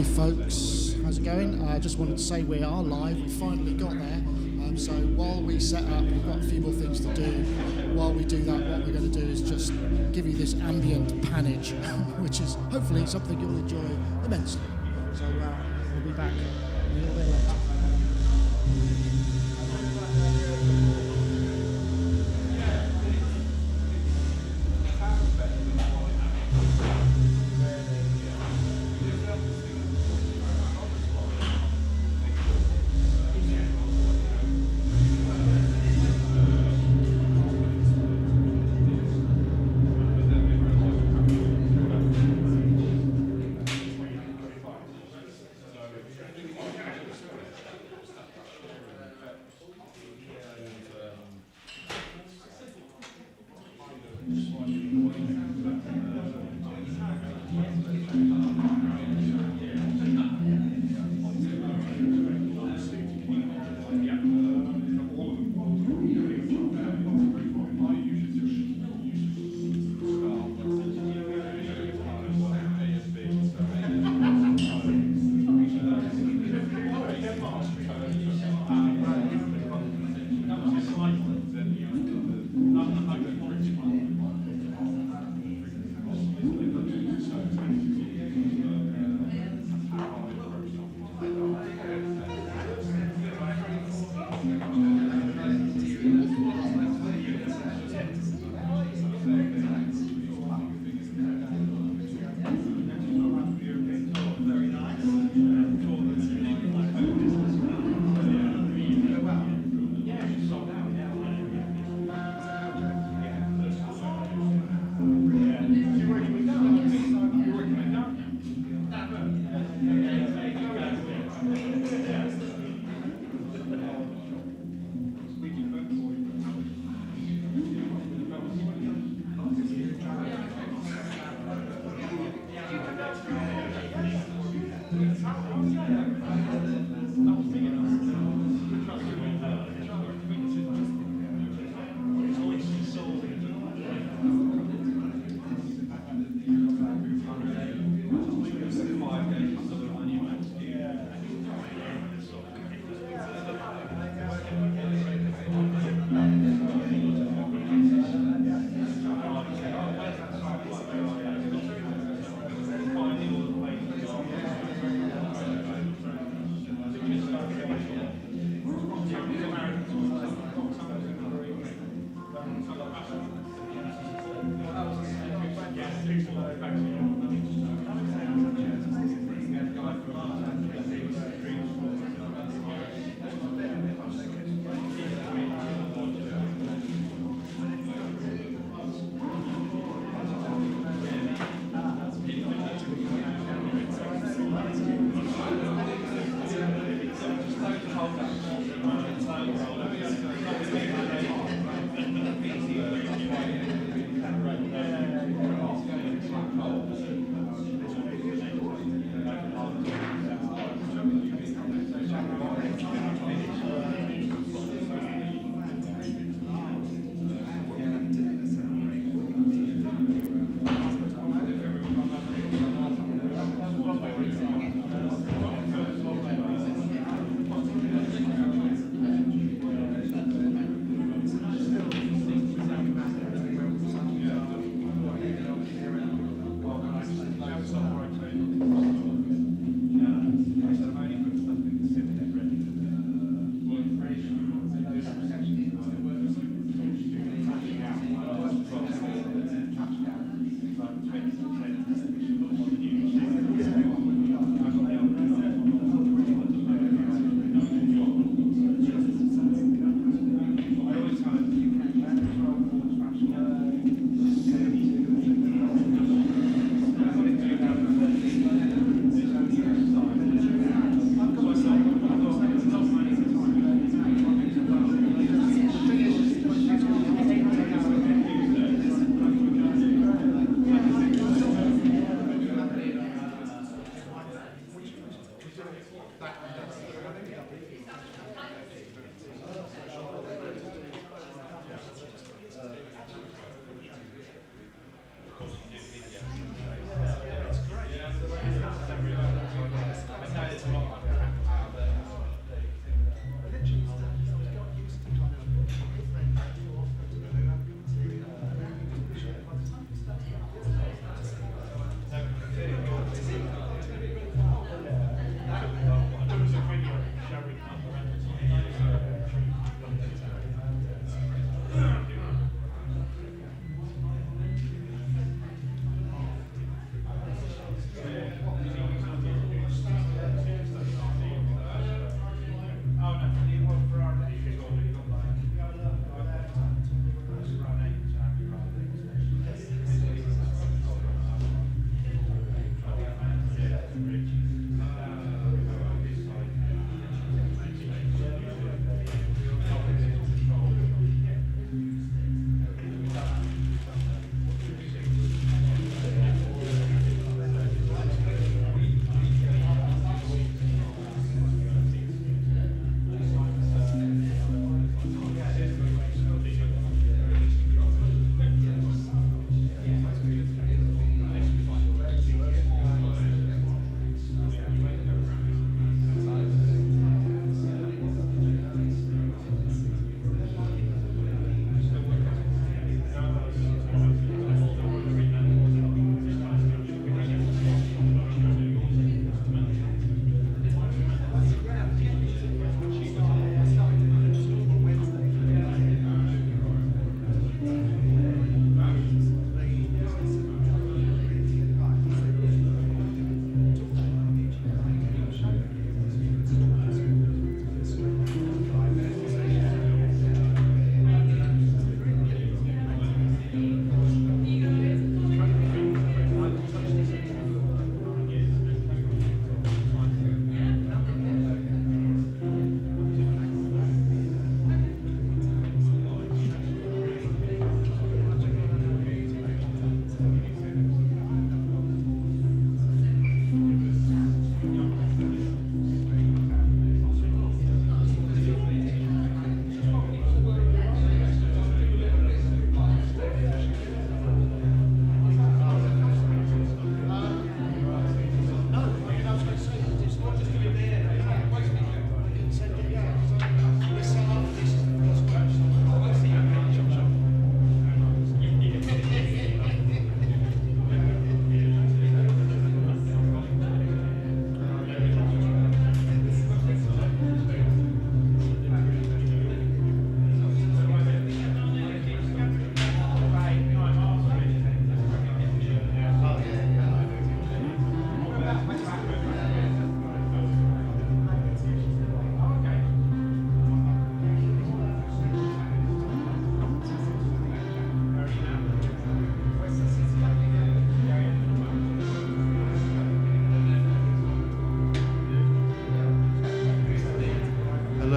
Hey folks, how's it going? I just wanted to say we are live, we finally got there. So while we set up, we've got a few more things to do. While we do that, what we're going to do is just give you this ambient panage, which is hopefully something you'll enjoy immensely. So we'll be back a little bit later.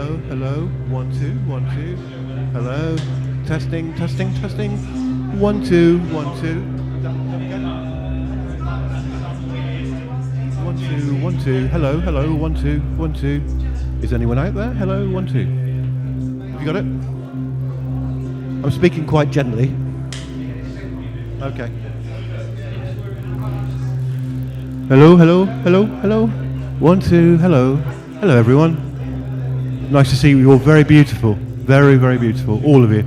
hello, hello. 1, 2, 1, 2. Hello. Testing, testing, testing. 1, 2, 1, 2. 1, 2, 1, 2. Hello, hello. 1, 2, 1, 2. Is anyone out there? Hello, 1, 2. Have you got it? I'm speaking quite gently. Okay. Hello, hello, hello, hello. 1, 2, hello. Hello, everyone. Nice to see you all. Very beautiful. Very, very beautiful. All of you.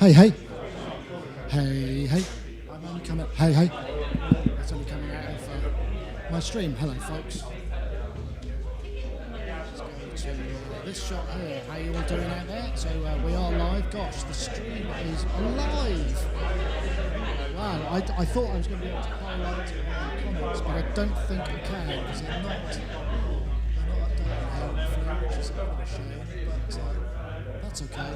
Hey, hey. Hey, hey. I'm only coming. Hey, hey. It's only coming out of my stream. Hello, folks. Let's go to this shot here. How you all doing out there? So we are live. Gosh, the stream is live. Wow, I thought I was going to be able to highlight comments, but I don't think I can because they're not updated helpfully, which is a shame. But that's okay.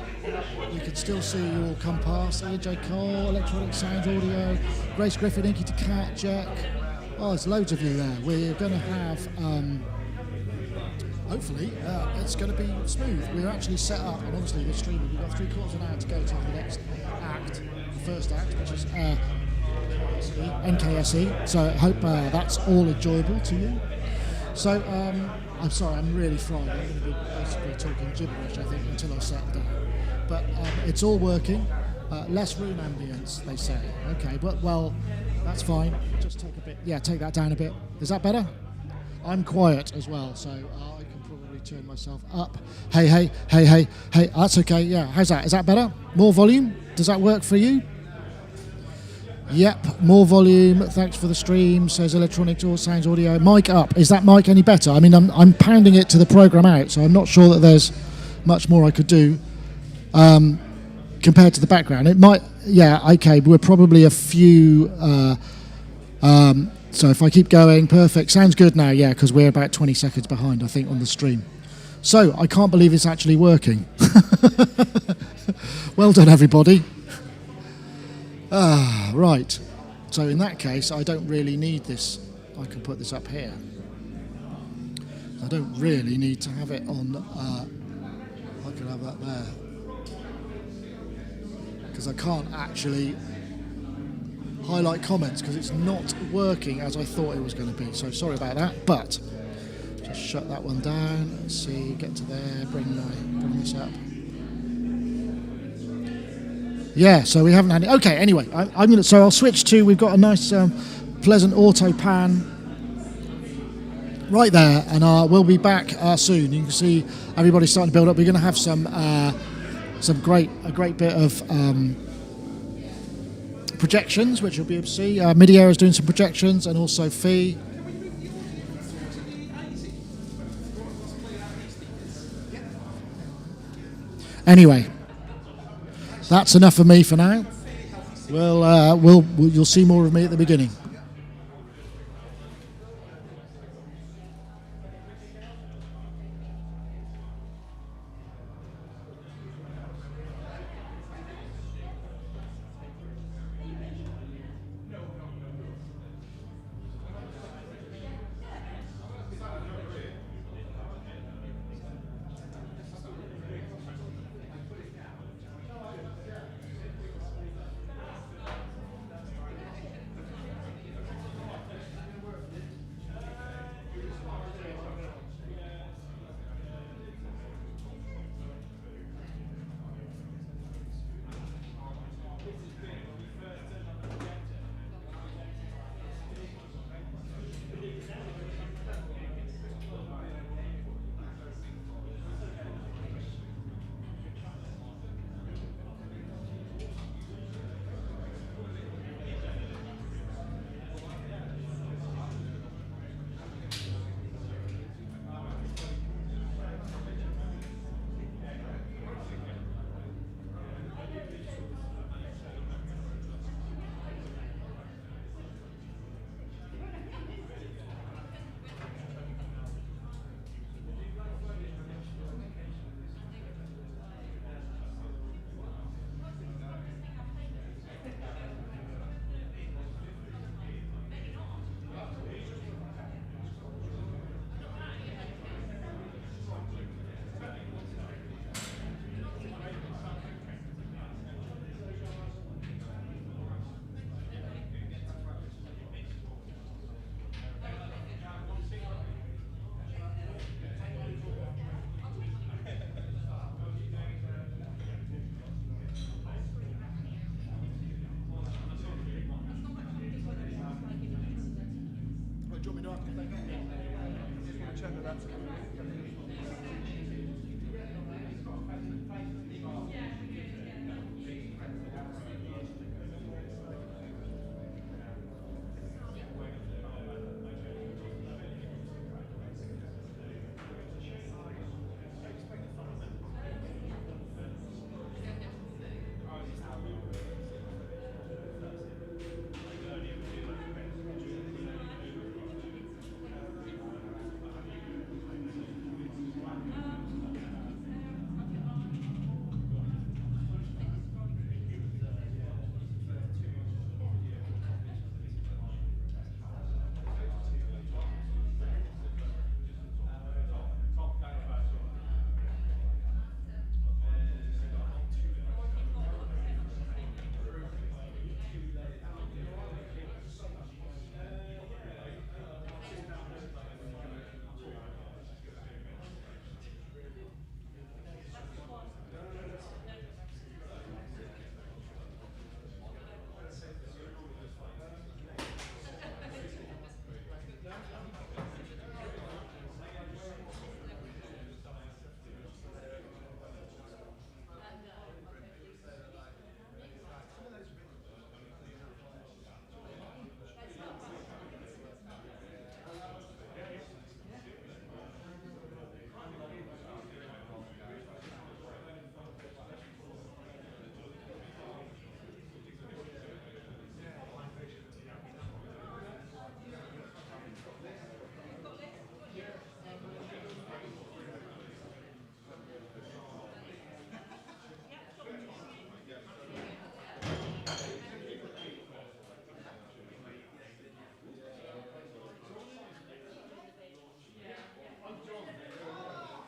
You can still see you all come past. AJ Cole, Electronic Sounds Audio, Grace Griffin, Inky to Cat, Jack. Oh, there's loads of you there. We're going to have, hopefully, it's going to be smooth. We're actually set up, and obviously we're streaming. We've got 3/4 of an hour to go to the next act, the first act, which is NKSE. So I hope that's all enjoyable to you. So, I'm sorry, I'm really fried. I'm going to be basically talking gibberish, I think, until I settle down. But it's all working. Less room ambience, they say. Okay, but well, that's fine. Just take a bit. Yeah, take that down a bit. Is that better? I'm quiet as well, so I can probably turn myself up. Hey, hey, hey, hey, hey. That's okay. Yeah, how's that? Is that better? More volume? Does that work for you? Yep, more volume. Thanks for the stream, says Electronic Sounds Audio. Mic up. Is that mic any better? I mean, I'm pounding it to the program out, so I'm not sure that there's much more I could do compared to the background. It might, yeah, okay, we're probably a few, so if I keep going, perfect. Sounds good now, yeah, because we're about 20 seconds behind, I think, on the stream. So, I can't believe it's actually working. Well done, everybody. Right. So in that case, I don't really need this. I can put this up here. I don't really need to have it on. I can have that there because I can't actually highlight comments because it's not working as I thought it was going to be. So sorry about that. But just shut that one down. Let's see. Get to there. Bring this up. Yeah, so we haven't had it. Okay, anyway, so I'll switch to, we've got a nice pleasant auto pan right there, and we'll be back soon. You can see everybody starting to build up. We're going to have a great bit of projections, which you'll be able to see. Midiera is doing some projections, and also Fee. Anyway. That's enough for me for now. You'll see more of me at the beginning.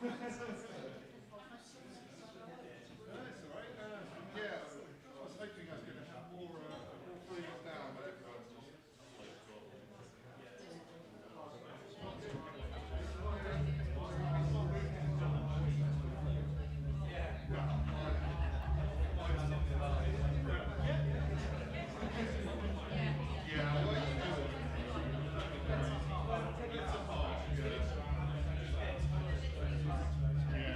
That's all right. Yeah, I was hoping I was going to have more freeze down, but yeah,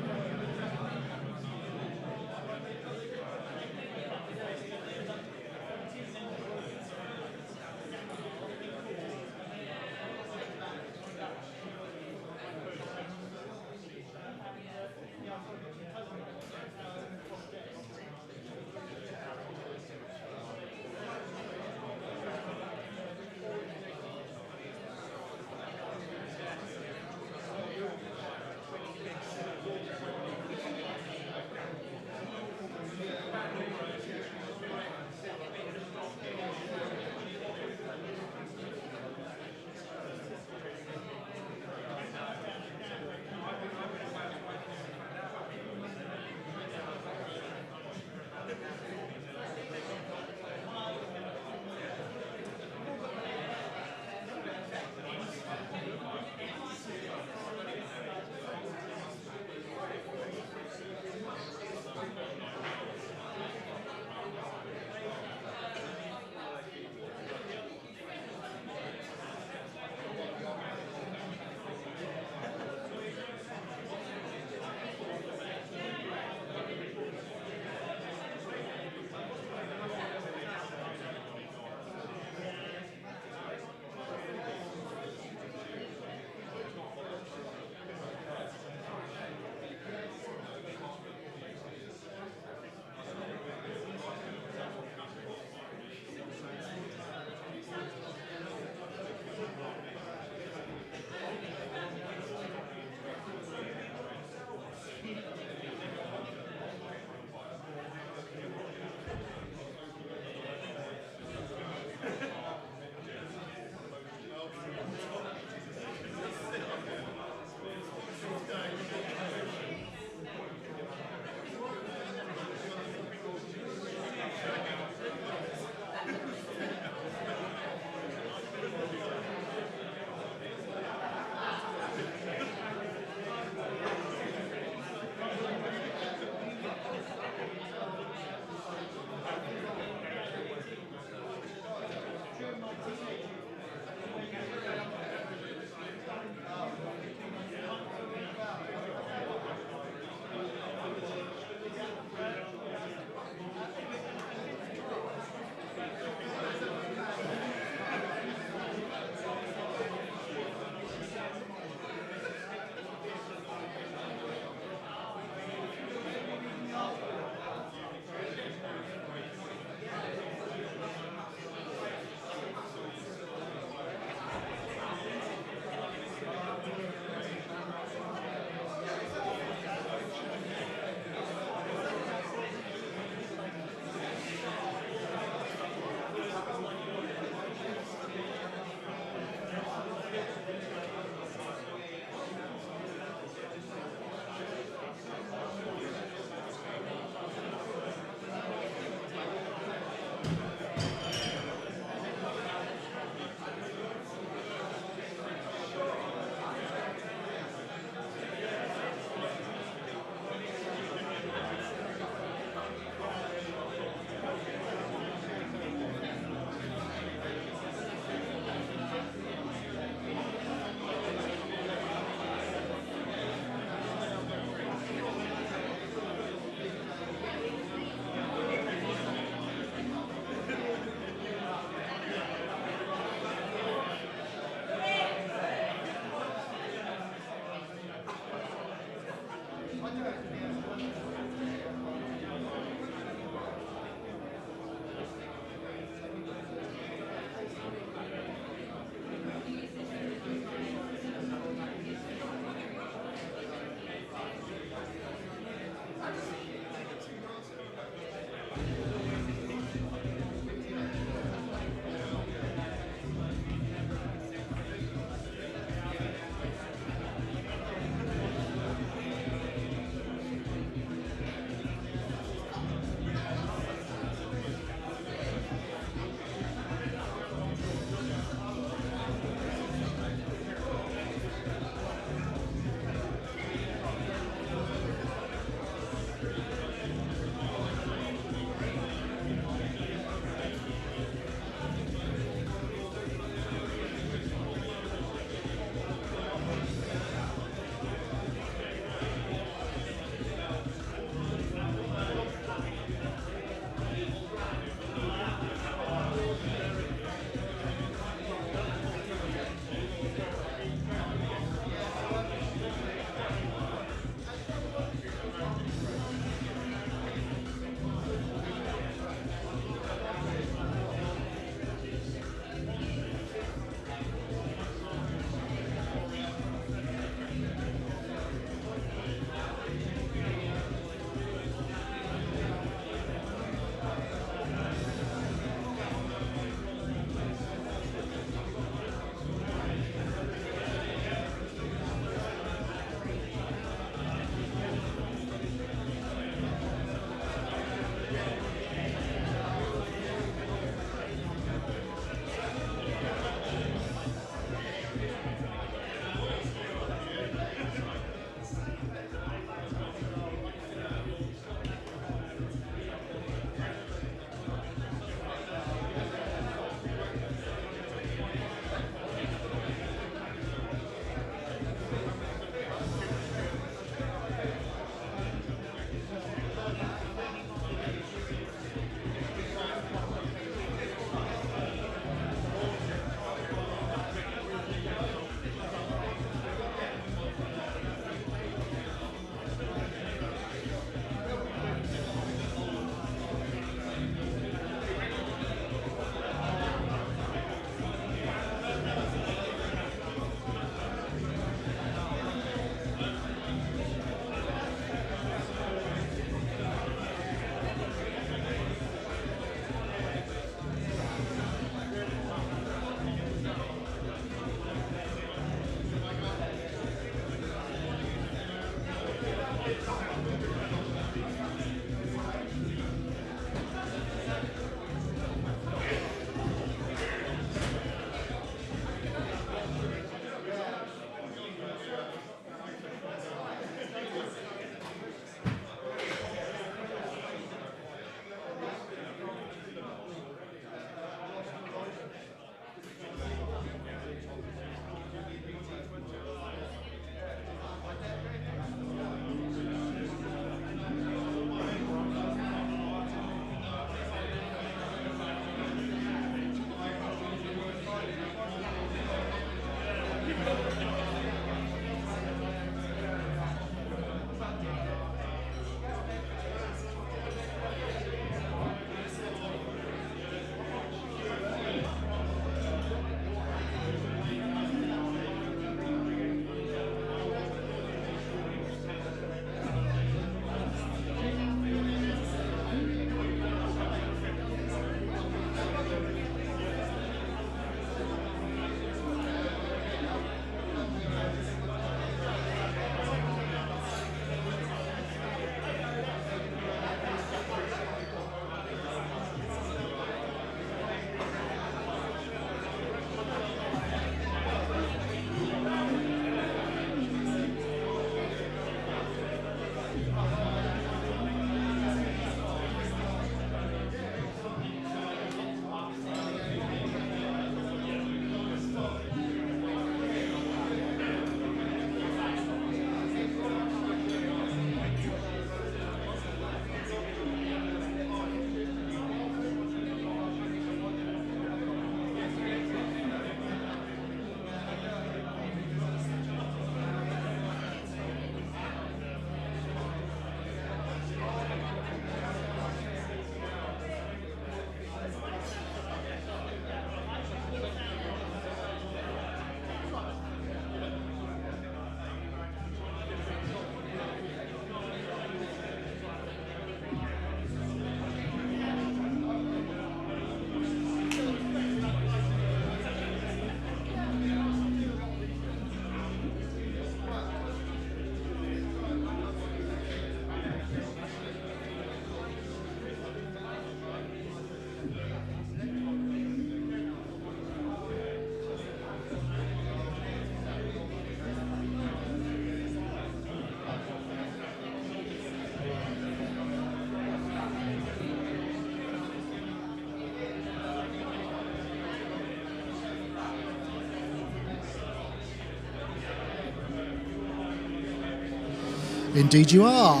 Indeed you are.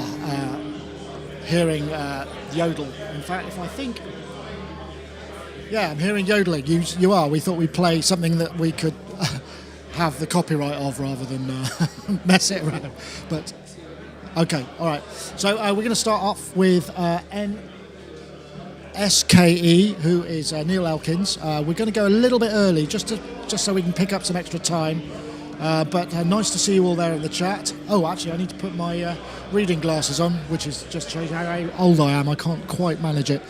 Hearing yodel. In fact, if I think... Yeah, I'm hearing yodeling. You are. We thought we'd play something that we could have the copyright of rather than mess it around. But, okay, all right. So we're going to start off with NSKE, who is Neil Elkins. We're going to go a little bit early just so we can pick up some extra time. But nice to see you all there in the chat. Oh, actually, I need to put my reading glasses on, which is just shows how old I am. I can't quite manage it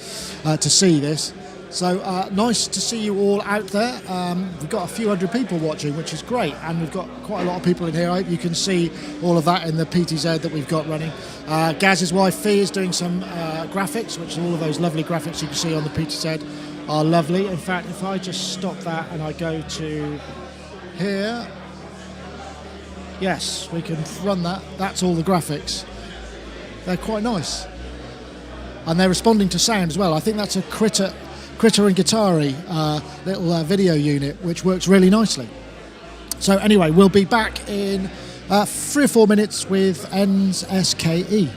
to see this. So nice to see you all out there. We've got a few hundred people watching, which is great, and we've got quite a lot of people in here. I hope you can see all of that in the PTZ that we've got running. Gaz's wife Fee is doing some graphics, which all of those lovely graphics you can see on the PTZ are lovely. In fact, if I just stop that and I go to here, yes, we can run that. That's all the graphics. They're quite nice. And they're responding to sound as well. I think that's a Critter and Guitari little video unit, which works really nicely. So anyway, we'll be back in 3 or 4 minutes with NSKE.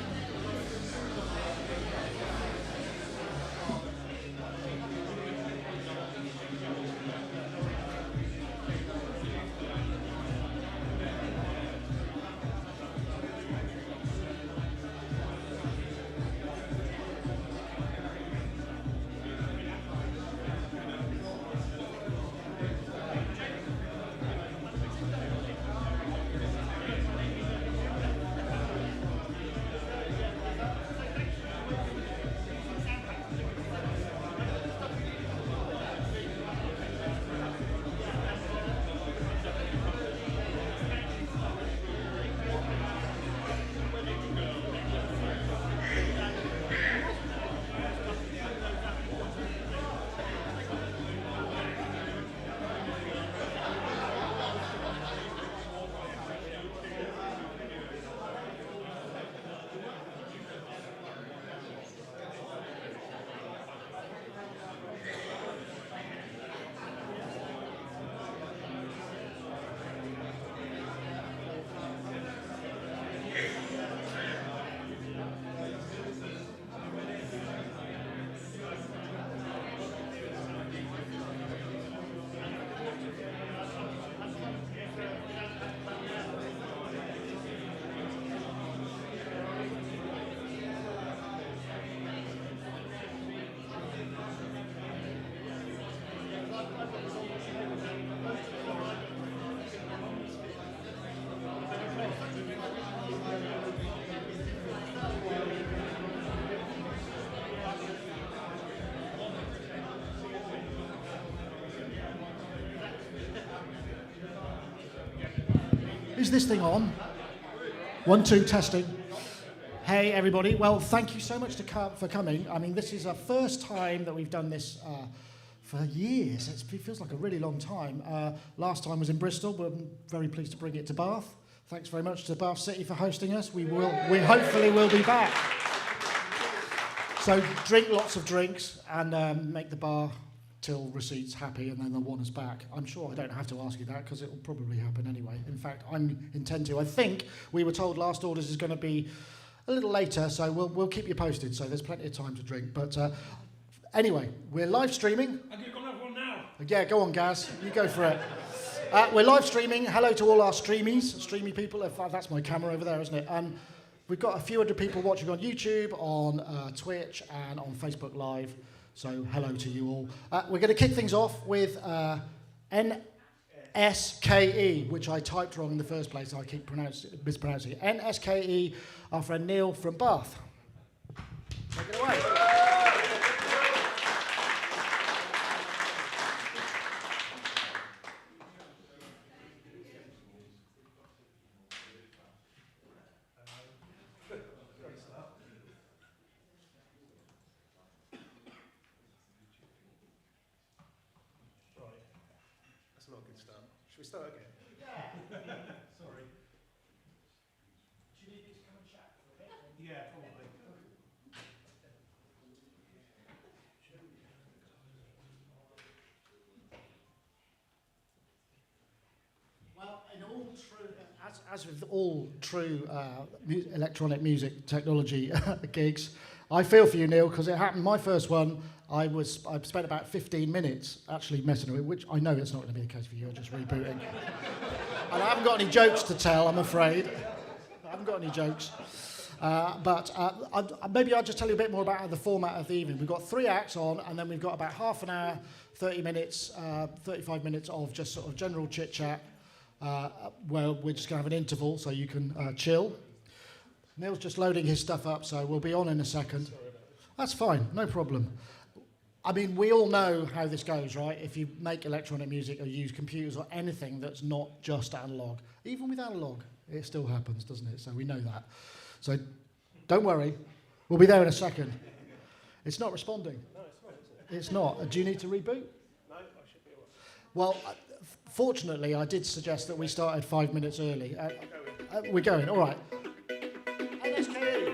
Is this thing on? 1, 2, testing. Hey everybody, well thank you so much for coming. I mean, this is the first time that we've done this for years. It feels like a really long time. Last time was in Bristol, but I'm very pleased to bring it to Bath. Thanks very much to Bath City for hosting us. We hopefully will be back. So drink lots of drinks and make the bar till receipts happy, and then they'll want us back. I'm sure I don't have to ask you that because it will probably happen anyway. In fact, I intend to. I think we were told last orders is going to be a little later, so we'll keep you posted. So there's plenty of time to drink. But anyway, we're live streaming. I'm going to have one now. Yeah, go on, Gaz. You go for it. We're live streaming. Hello to all our streamy people. That's my camera over there, isn't it? We've got a few hundred people watching on YouTube, on Twitch, and on Facebook Live. So hello to you all. We're going to kick things off with NSKE, which I typed wrong in the first place. I keep mispronouncing it. NSKE, our friend Neil from Bath. Take it away. Should we start again? Yeah. Sorry. Do you need me to come and chat for a bit? Yeah, probably. Well, in all truth, as As with all true electronic music technology gigs, I feel for you, Neil, because it happened. My first one, I spent about 15 minutes actually messing with it, which I know it's not going to be the case for you. I'm just rebooting, and I haven't got any jokes to tell. I'm afraid I haven't got any jokes. Maybe I'll just tell you a bit more about the format of the evening. We've got 3 acts on, and then we've got about half an hour, 30 minutes, 35 minutes of just sort of general chit-chat, where we're just going to have an interval so you can chill. Neil's just loading his stuff up, so we'll be on in a second. That's fine, no problem. I mean, we all know how this goes, right? If you make electronic music or use computers or anything that's not just analog, even with analog, it still happens, doesn't it? So we know that. So don't worry, we'll be there in a second. It's not responding. No, it's not. It's not. Do you need to reboot? No, I should be all right. Well, fortunately, I did suggest that we started 5 minutes early. We're going, all right. NSKE.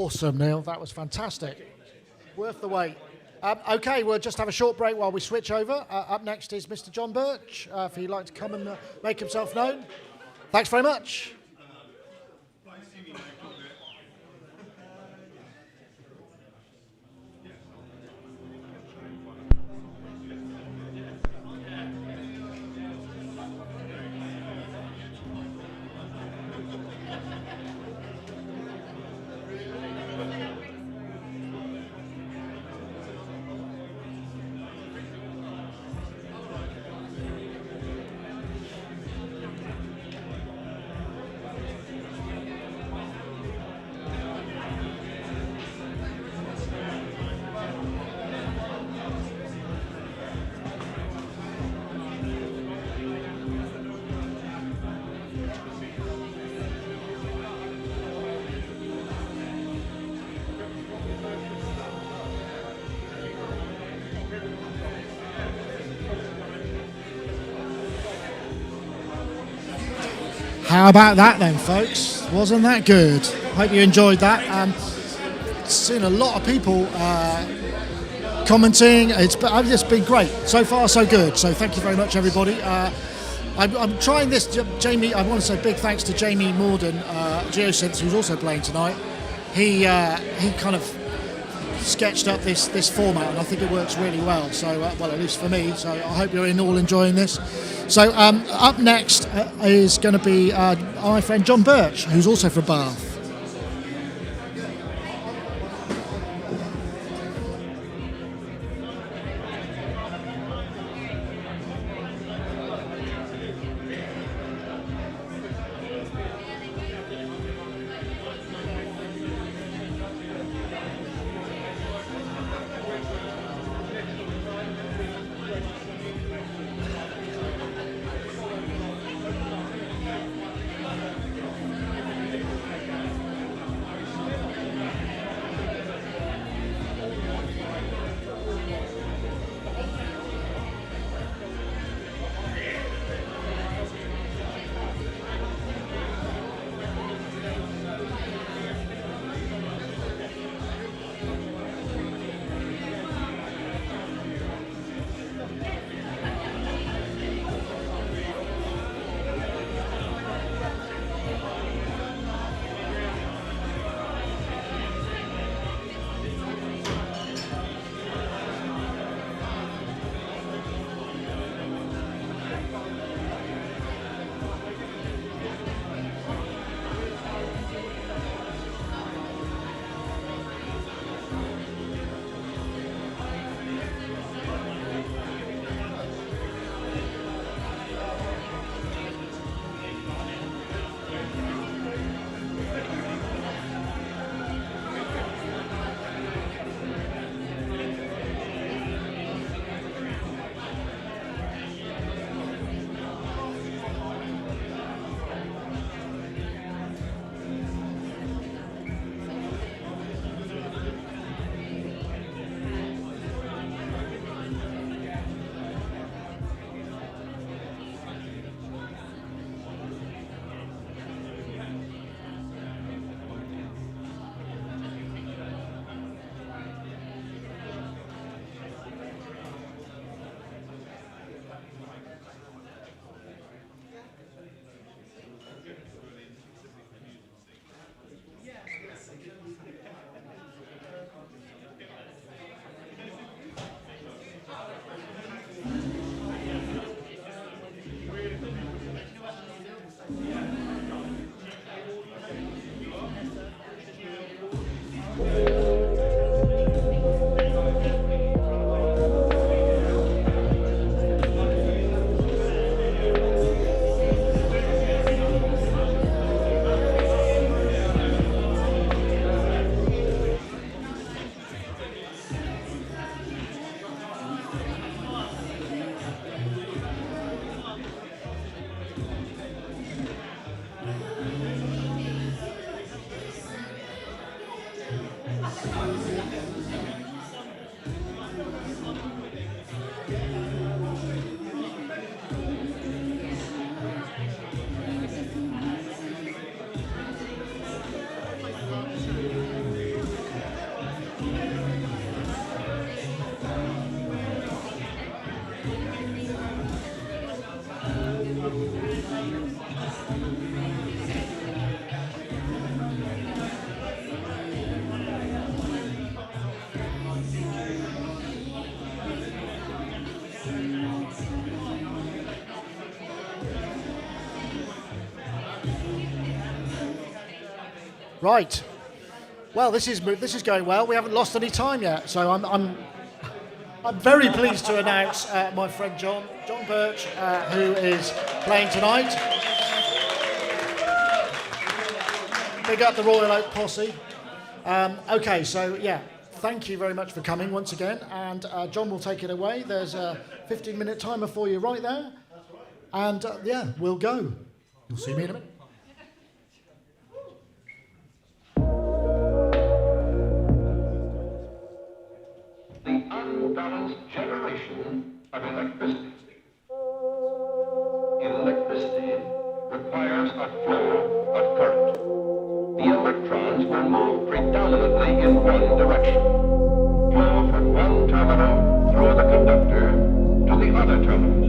Awesome, Neil. That was fantastic. Worth the wait. Okay, we'll just have a short break while we switch over. Up next is Mr. Jon Birch. If he'd like to come and make himself known. Thanks very much. How about that then, folks? Wasn't that good? Hope you enjoyed that. Seen a lot of people commenting. It's been great. So far, so good. So thank you very much, everybody. I'm trying this, Jamie. I want to say big thanks to Jamie Morden, GEOSynths, who's also playing tonight. He kind of sketched up this format, and I think it works really well. So, well, at least for me. So I hope you're all enjoying this. So up next is going to be my friend Jon Birch, who's also from Bath. Right. Well, this is going well. We haven't lost any time yet, so I'm very pleased to announce my friend Jon Birch, who is playing tonight. Big up the Royal Oak Posse. Okay, so yeah, thank you very much for coming once again, and Jon will take it away. There's a 15-minute timer for you right there, and yeah, we'll go. You'll see me in a minute. The unbalanced generation of electricity. Electricity requires a flow of current. The electrons will move predominantly in one direction. Flow from one terminal through the conductor to the other terminal.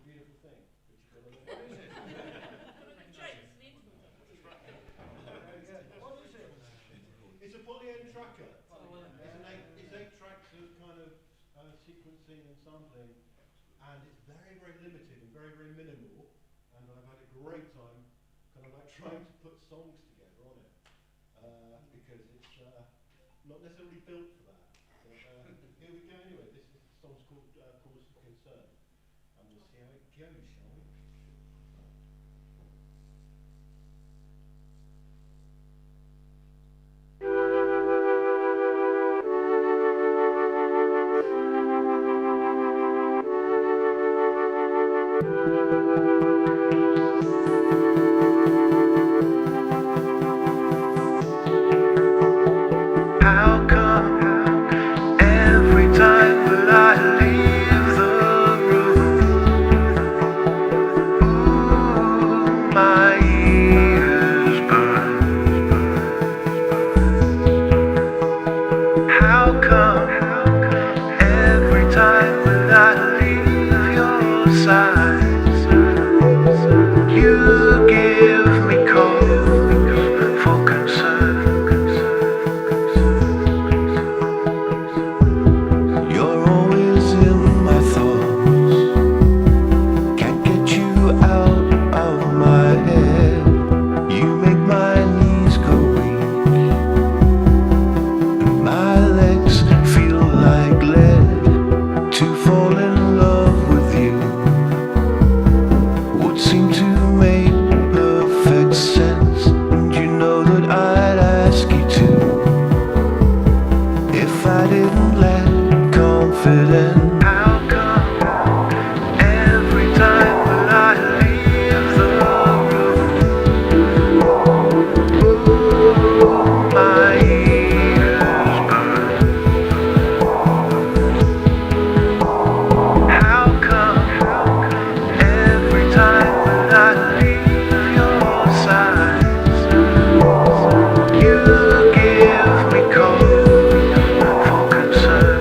Beautiful thing. It's a poly-end tracker. It's eight tracks of kind of sequencing and sampling, and it's very, very limited and very, very minimal. And I've had a great time kind of like trying to put songs together on it because it's not necessarily built for that. But here we go anyway. This song's called Cause for Concern, and we'll see how it goes, shall we? How come every time that I leave the room, ooh, my ears burn? How come every time that I leave your side, you give me cause for concern? You're always in my thoughts, can't get you out of my head. You make my knees go weak, and my legs feel like lead. To fall in love with you would seem to make perfect sense, and you know that I'd ask you to if I didn't lack confidence. How come every time that I leave the room, ooh, my ears burn? How come every time that I leave your side, you give me cause for concern?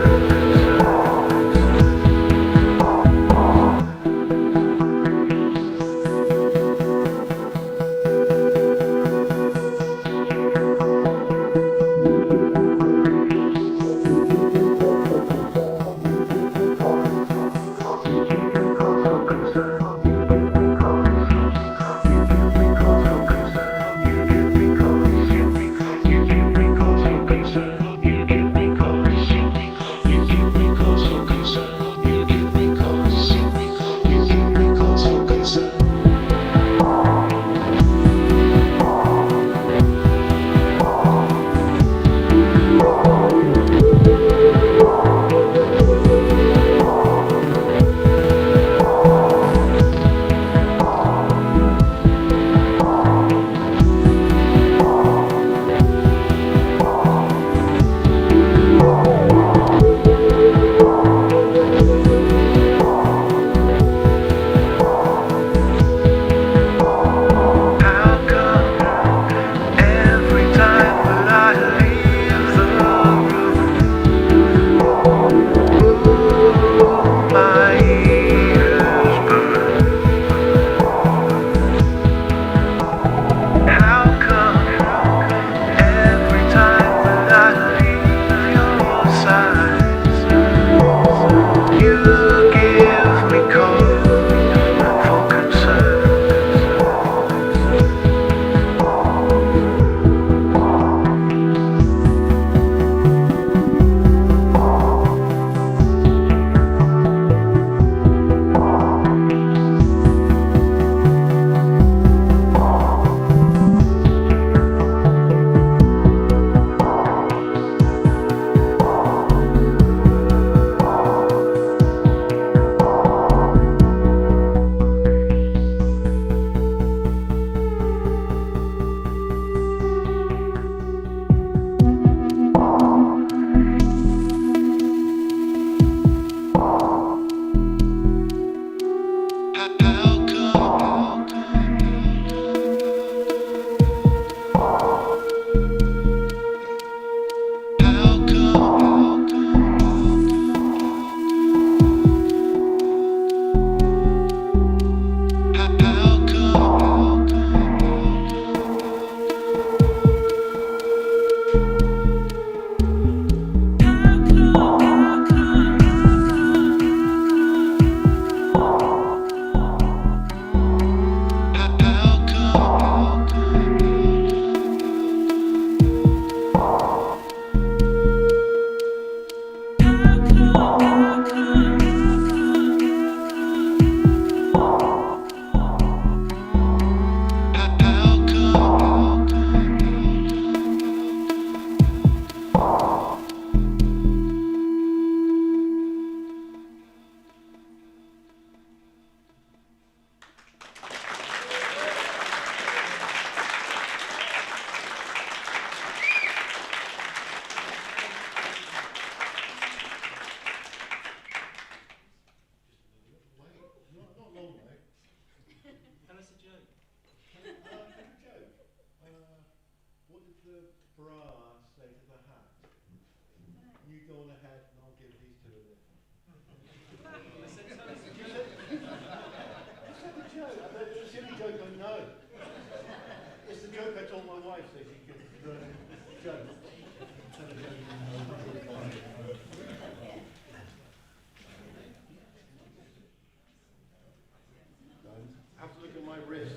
have to look at my wrist.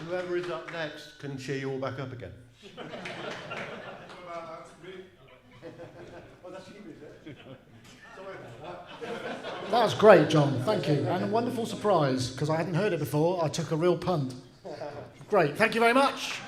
Whoever is up next can cheer you all back up again. That was great, John. Thank you. And a wonderful surprise, because I hadn't heard it before. I took a real punt. Great. Thank you very much.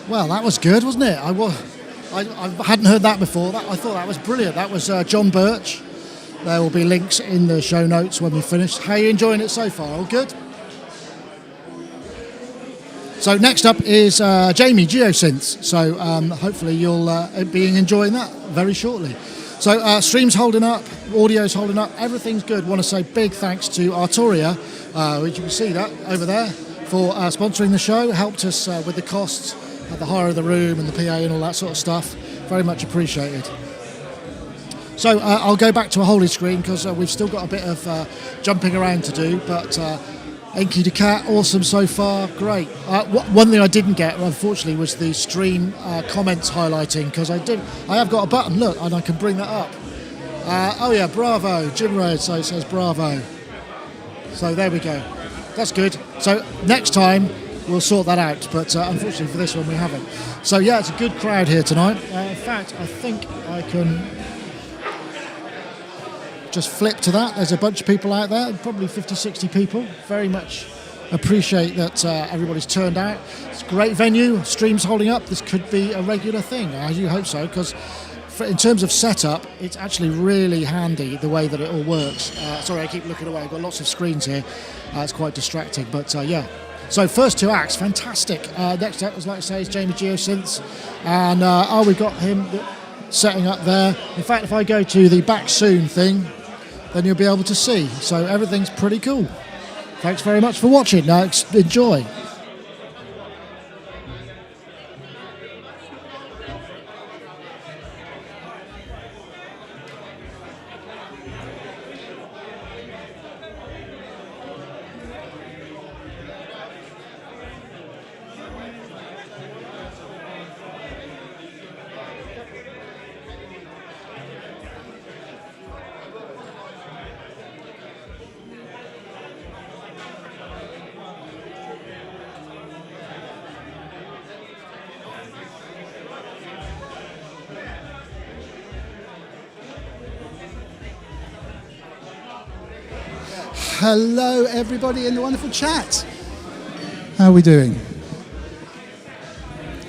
Well, that was good, wasn't it? I hadn't heard that before. I thought that was brilliant. That was Jon Birch. There will be links in the show notes when we finish. How are you enjoying it so far? All good? So next up is Jamie, GEOSynths. So hopefully you'll be enjoying that very shortly. So stream's holding up, audio's holding up, everything's good. Want to say big thanks to Arturia, which you can see that over there, for sponsoring the show. Helped us with the costs, the hire of the room and the PA and all that sort of stuff. Very much appreciated. So I'll go back to a holding screen because we've still got a bit of jumping around to do, but Enki the Cat, awesome so far, great. One thing I didn't get, unfortunately, was the stream comments highlighting, because I have got a button, look, and I can bring that up. Oh yeah, bravo, Jim Rhodes says bravo. So there we go, that's good. So next time we'll sort that out, but unfortunately for this one we haven't. So yeah, it's a good crowd here tonight. In fact, I think I can just flip to that. There's a bunch of people out there, probably 50-60 people. Very much appreciate that everybody's turned out. It's a great venue, stream's holding up. This could be a regular thing, I do hope so, because in terms of setup, it's actually really handy the way that it all works. Sorry, I keep looking away, I've got lots of screens here. It's quite distracting, but yeah. So first two acts, fantastic. Next up, as like I say, is Jamie GEOSynths, and we've got him setting up there. In fact, if I go to the back soon thing, then you'll be able to see. So everything's pretty cool. Thanks very much for watching. Now enjoy. Hello everybody in the wonderful chat. How are we doing?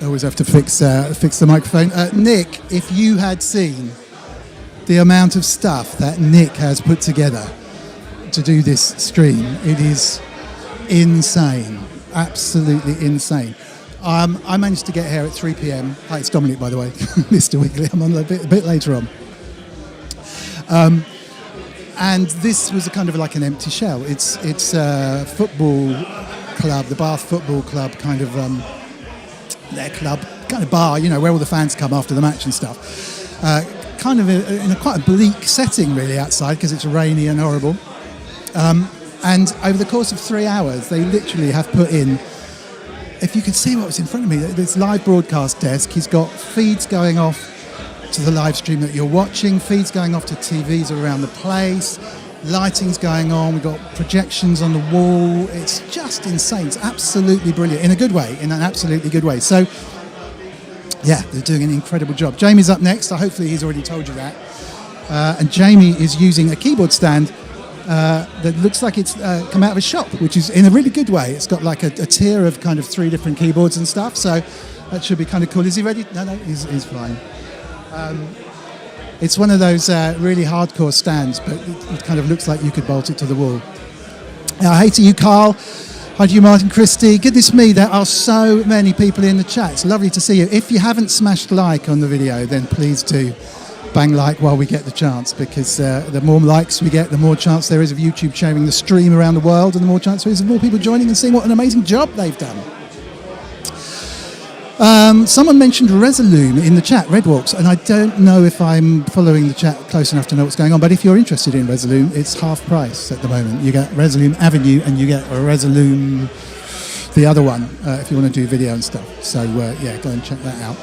Always have to fix the microphone. Nick, if you had seen the amount of stuff that Nick has put together to do this stream, it is insane. Absolutely insane. I managed to get here at 3 p.m. Hi, it's Dominic, by the way. Mr. Wiggly. I'm on a bit later on. And this was a kind of like an empty shell. It's a football club, the Bath Football Club, kind of their club, kind of bar, you know, where all the fans come after the match and stuff. Kind of in a quite a bleak setting, really, outside, because it's rainy and horrible. And over the course of 3 hours, they literally have put in, if you could see what was in front of me, this live broadcast desk. He's got feeds going off to the live stream that you're watching, feeds going off to TVs around the place, lighting's going on, we've got projections on the wall. It's just insane. It's absolutely brilliant, in a good way, in an absolutely good way. So yeah, they're doing an incredible job. Jamie's up next, so hopefully he's already told you that. And Jamie is using a keyboard stand that looks like it's come out of a shop, which is in a really good way. It's got like a tier of kind of 3 different keyboards and stuff, so that should be kind of cool. Is he ready? No, he's fine. It's one of those really hardcore stands, but it kind of looks like you could bolt it to the wall. Hey to you, Carl. Hi to you, Martin Christie. Goodness me, there are so many people in the chat. It's lovely to see you. If you haven't smashed like on the video, then please do bang like while we get the chance, because the more likes we get, the more chance there is of YouTube sharing the stream around the world, and the more chance there is of more people joining and seeing what an amazing job they've done. Someone mentioned Resolume in the chat, Redwalks, and I don't know if I'm following the chat close enough to know what's going on, but if you're interested in Resolume, it's half price at the moment. You get Resolume Avenue and you get Resolume, the other one, if you want to do video and stuff. So yeah, go and check that out.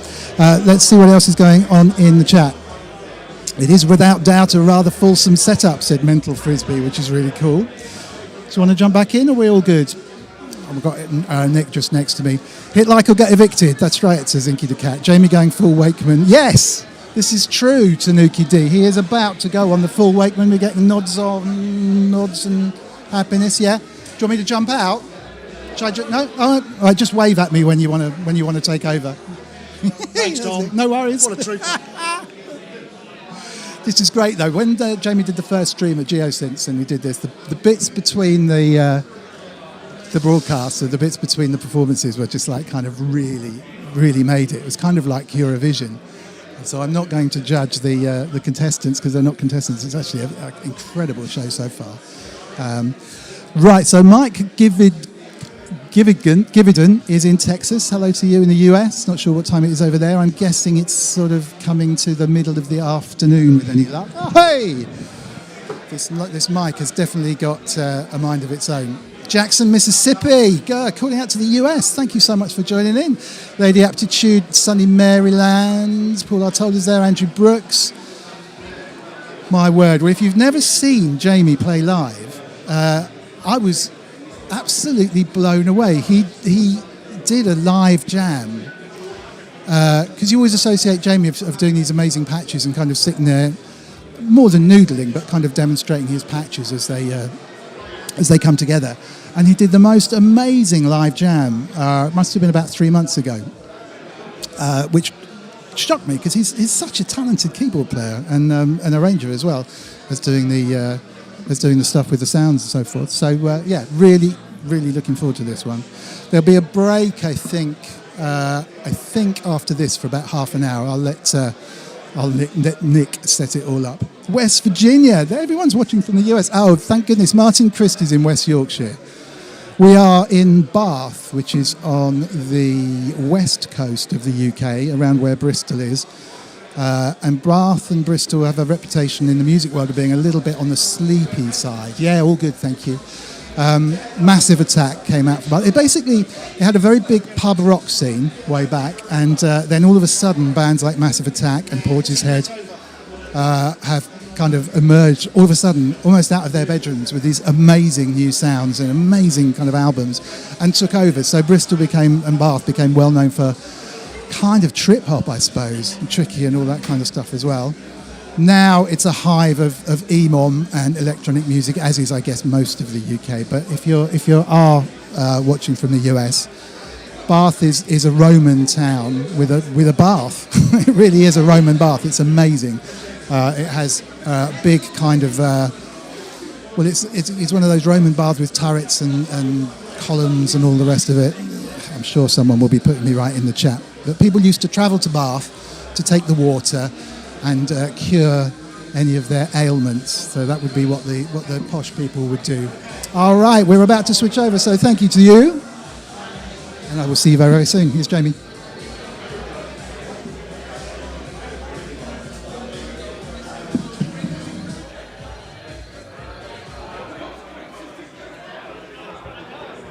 Let's see what else is going on in the chat. It is without doubt a rather fulsome setup, said Mental Frisbee, which is really cool. Do you want to jump back in, or are we all good? We've got Nick just next to me. Hit like or get evicted. That's right, says Inky the Cat. Jamie going full Wakeman. Yes, this is true, Tanuki D. He is about to go on the full Wakeman. We're getting nods and happiness, yeah? Do you want me to jump out? No? All right, just wave at me when you want to take over. Thanks, Tom. No worries. What a trooper. This is great though. When Jamie did the first stream at GEOSynths and we did this, the bits between the broadcasts, so the bits between the performances were just like kind of really made it. It was kind of like Eurovision. So I'm not going to judge the contestants because they're not contestants. It's actually an incredible show so far. Right, so Mike Gividan is in Texas. Hello to you in the US. Not sure what time it is over there. I'm guessing it's sort of coming to the middle of the afternoon with any luck. Oh, hey! This mic has definitely got a mind of its own. Jackson, Mississippi, calling out to the US. Thank you so much for joining in. Lady Aptitude, sunny Maryland. Paul Artold is there. Andrew Brooks. My word. Well, if you've never seen Jamie play live, I was absolutely blown away. He did a live jam because you always associate Jamie of doing these amazing patches and kind of sitting there, more than noodling, but kind of demonstrating his patches as they come together. And he did the most amazing live jam. It must have been about 3 months ago, which shocked me because he's such a talented keyboard player and an arranger as well as doing the stuff with the sounds and so forth. So yeah, really looking forward to this one. There'll be a break, I think after this for about half an hour. I'll let Nick set it all up. West Virginia, everyone's watching from the US. Oh, thank goodness, Martin Christie's in West Yorkshire. We are in Bath, which is on the west coast of the UK, around where Bristol is. And Bath and Bristol have a reputation in the music world of being a little bit on the sleepy side. Yeah, all good, thank you. Massive Attack came out from Bath. It had a very big pub rock scene way back, and then all of a sudden bands like Massive Attack and Portishead have kind of emerged all of a sudden almost out of their bedrooms with these amazing new sounds and amazing kind of albums and took over. So Bristol and Bath became well known for kind of trip hop, I suppose, and tricky and all that kind of stuff as well. Now it's a hive of EMOM and electronic music, as is, I guess, most of the UK. But if you are watching from the US, Bath is a Roman town with a bath. It really is a Roman bath. It's amazing. It has big kind of it's one of those Roman baths with turrets and columns and all the rest of it. I'm sure someone will be putting me right in the chat. But people used to travel to Bath to take the water and cure any of their ailments. So that would be what the posh people would do. All right, we're about to switch over, so thank you to you. And I will see you very, very soon. Here's Jamie.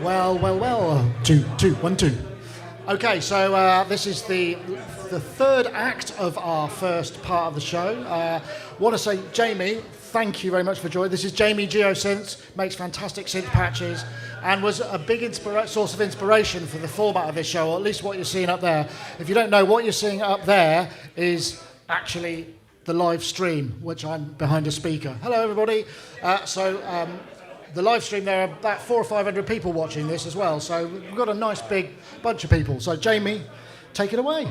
Well. 2, 1, 2. Okay, so this is the third act of our first part of the show. Want to say, Jamie, thank you very much for joining. This is Jamie GEOSynths, makes fantastic synth patches, and was a big source of inspiration for the format of this show, or at least what you're seeing up there. If you don't know, what you're seeing up there is actually the live stream, which I'm behind a speaker. Hello, everybody. The live stream, there are about 400 or 500 people watching this as well, so we've got a nice big bunch of people. So Jamie, take it away.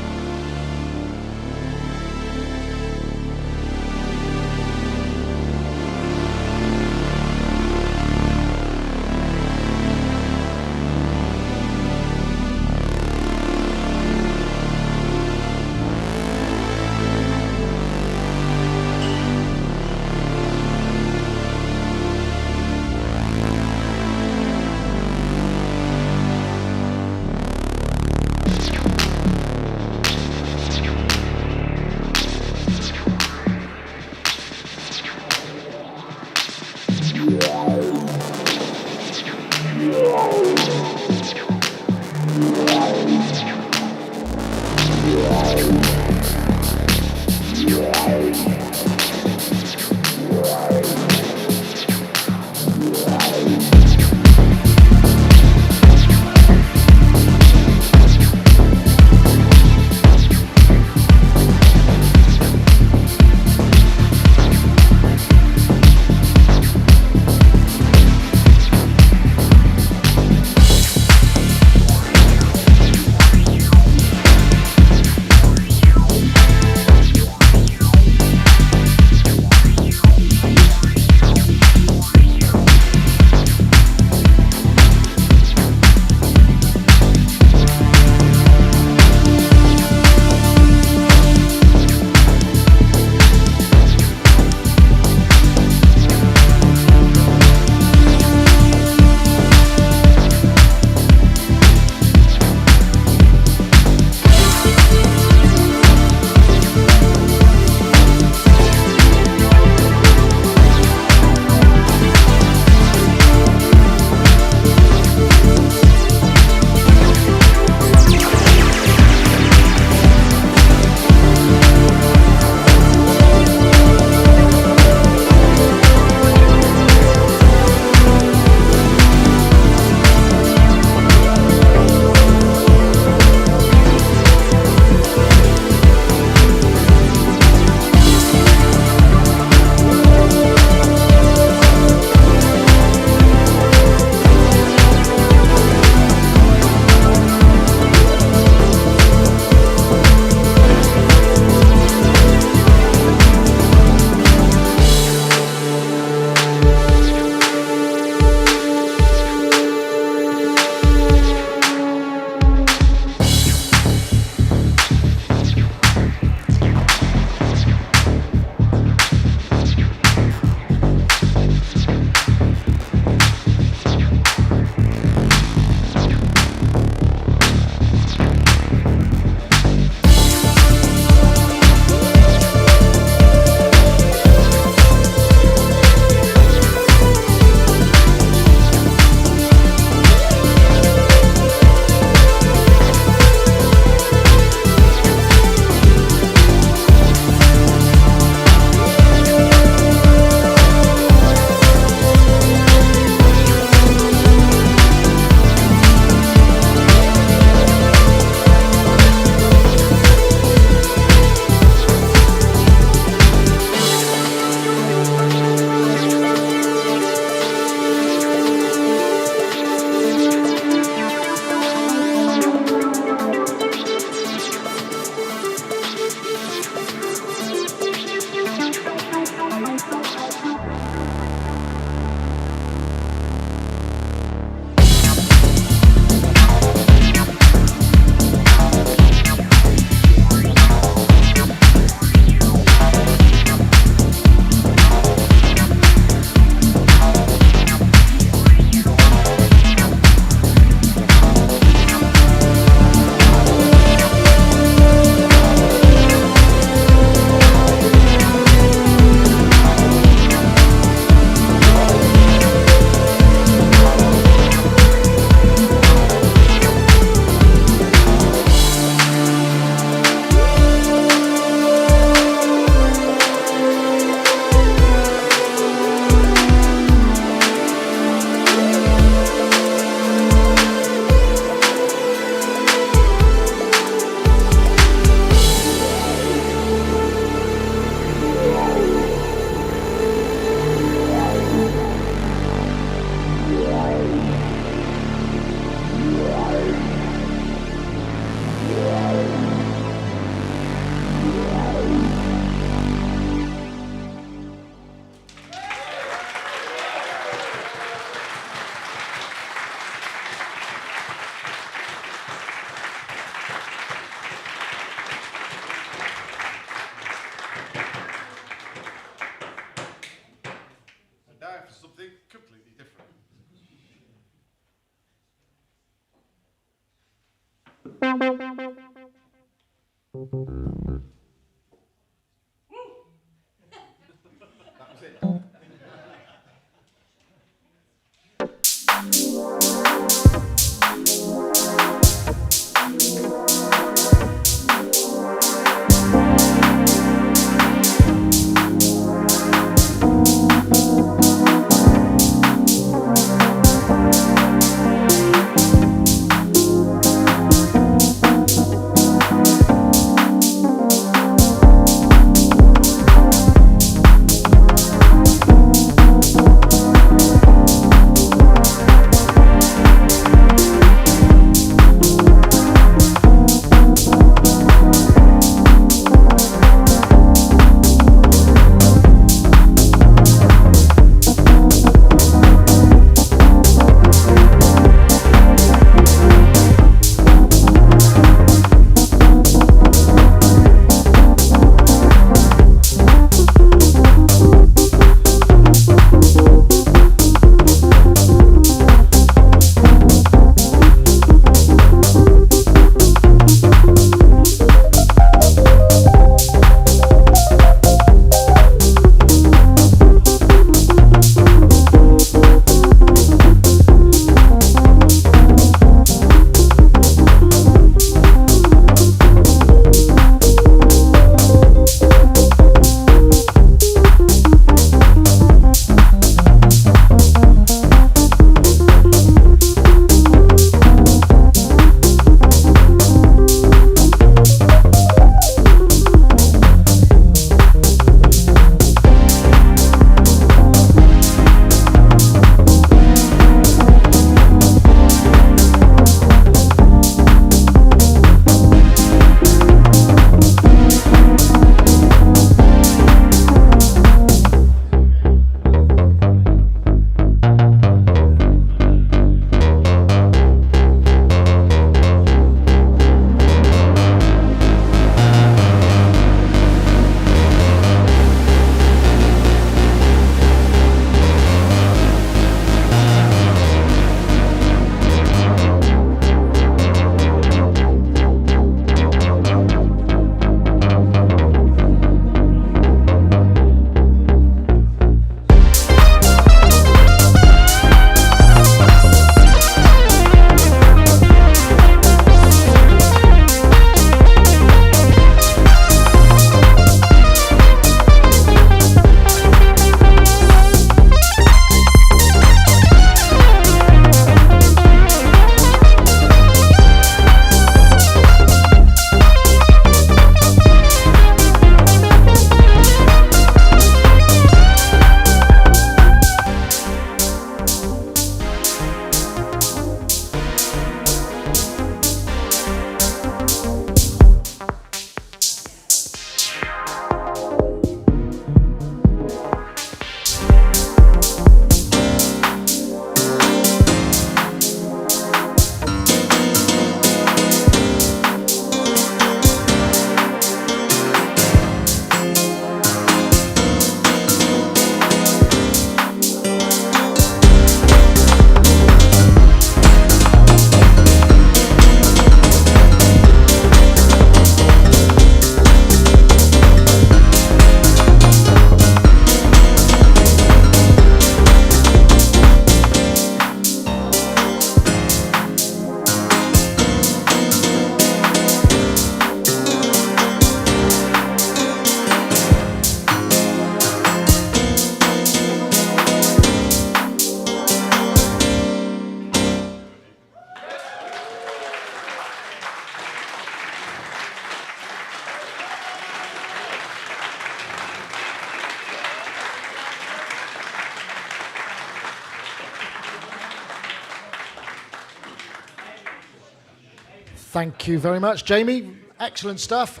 Thank you very much, Jamie. Excellent stuff.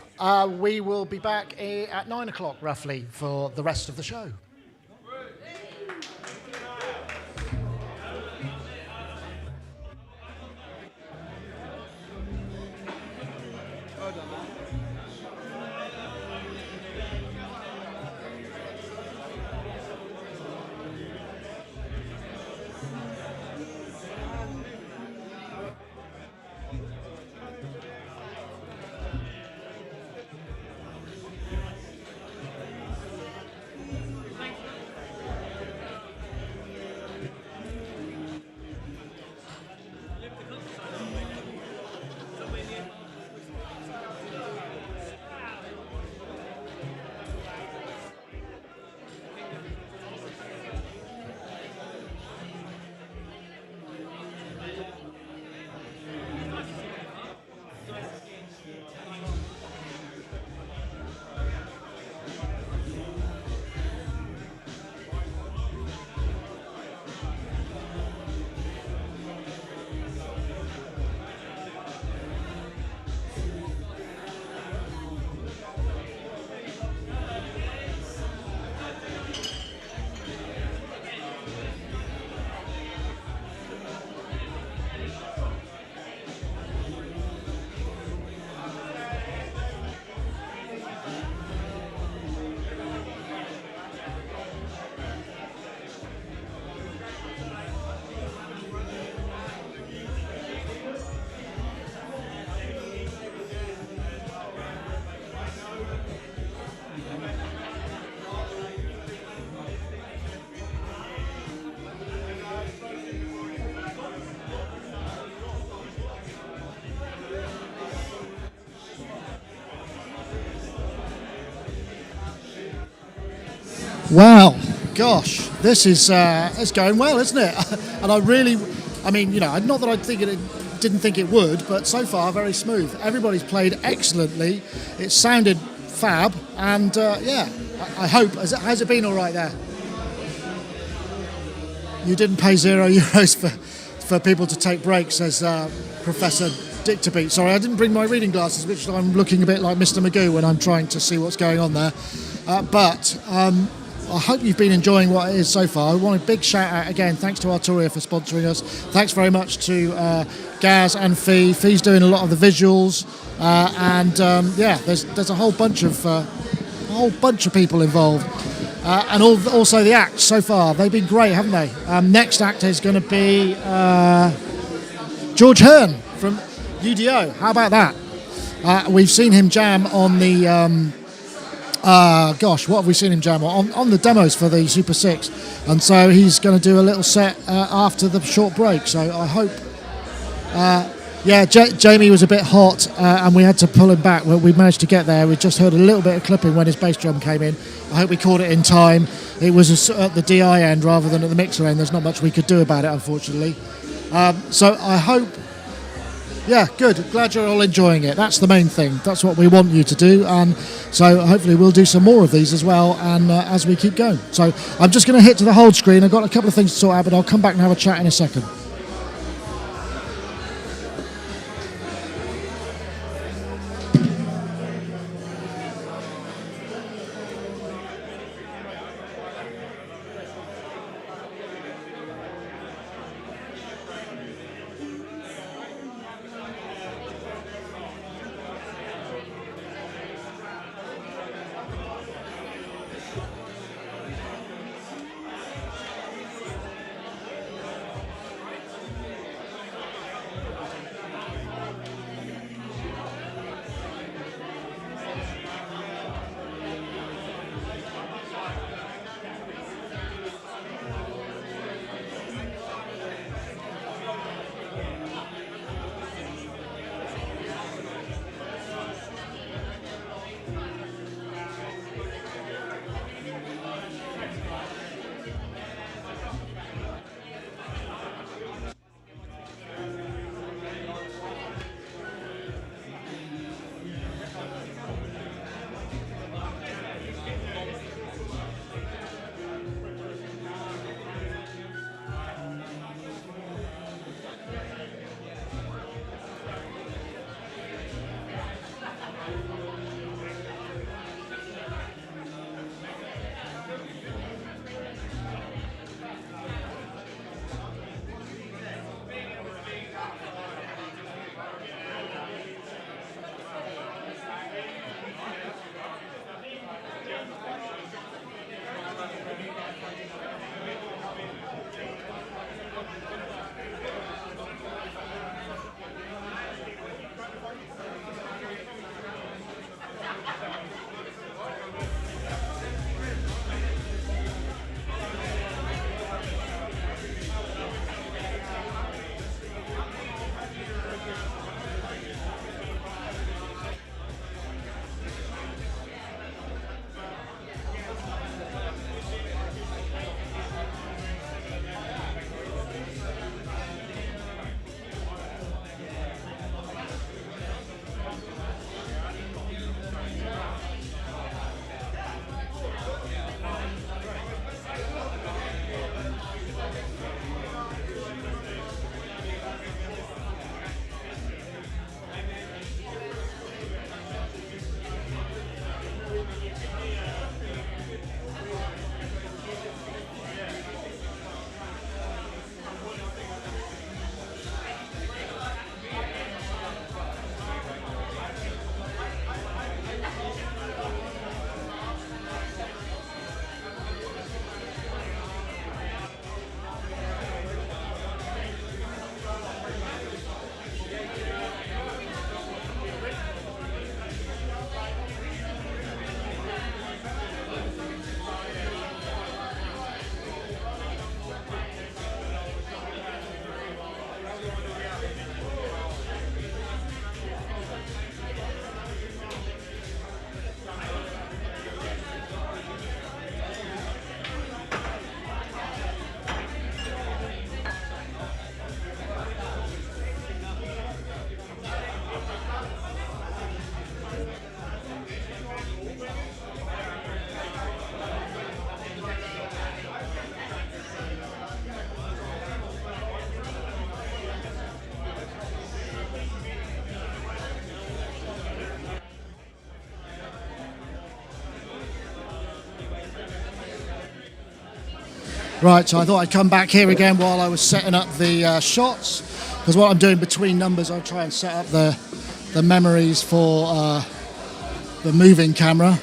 We will be back at 9 o'clock, roughly, for the rest of the show. Wow, gosh, this is it's going well, isn't it? And I mean, you know, not that didn't think it would, but so far very smooth. Everybody's played excellently. It sounded fab, and yeah, I hope. Has it been all right there? You didn't pay €0 for people to take breaks, says Professor Dictabeat. Sorry, I didn't bring my reading glasses, which I'm looking a bit like Mr. Magoo when I'm trying to see what's going on there. But I hope you've been enjoying what it is so far. I want a big shout out again. Thanks to Arturia for sponsoring us. Thanks very much to Gaz and Fee. Fee's doing a lot of the visuals, and yeah, there's a whole bunch of people involved, and also the acts so far. They've been great, haven't they? Next act is going to be George Hearn from UDO. How about that? We've seen him jam on the. Gosh, what have we seen him jam on the demos for the Super 6, and so he's going to do a little set after the short break, so I hope yeah, Jamie was a bit hot and we had to pull him back, but we managed to get there. We just heard a little bit of clipping when his bass drum came in. I hope we caught it in time. It was at the DI end rather than at the mixer end. There's not much we could do about it, unfortunately. So I hope. Yeah, good. Glad you're all enjoying it. That's the main thing. That's what we want you to do. And so hopefully we'll do some more of these as well, and as we keep going. So I'm just going to hit to the hold screen. I've got a couple of things to sort out, but I'll come back and have a chat in a second. Right, so I thought I'd come back here again while I was setting up the shots, because what I'm doing between numbers, I'll try and set up the memories for the moving camera,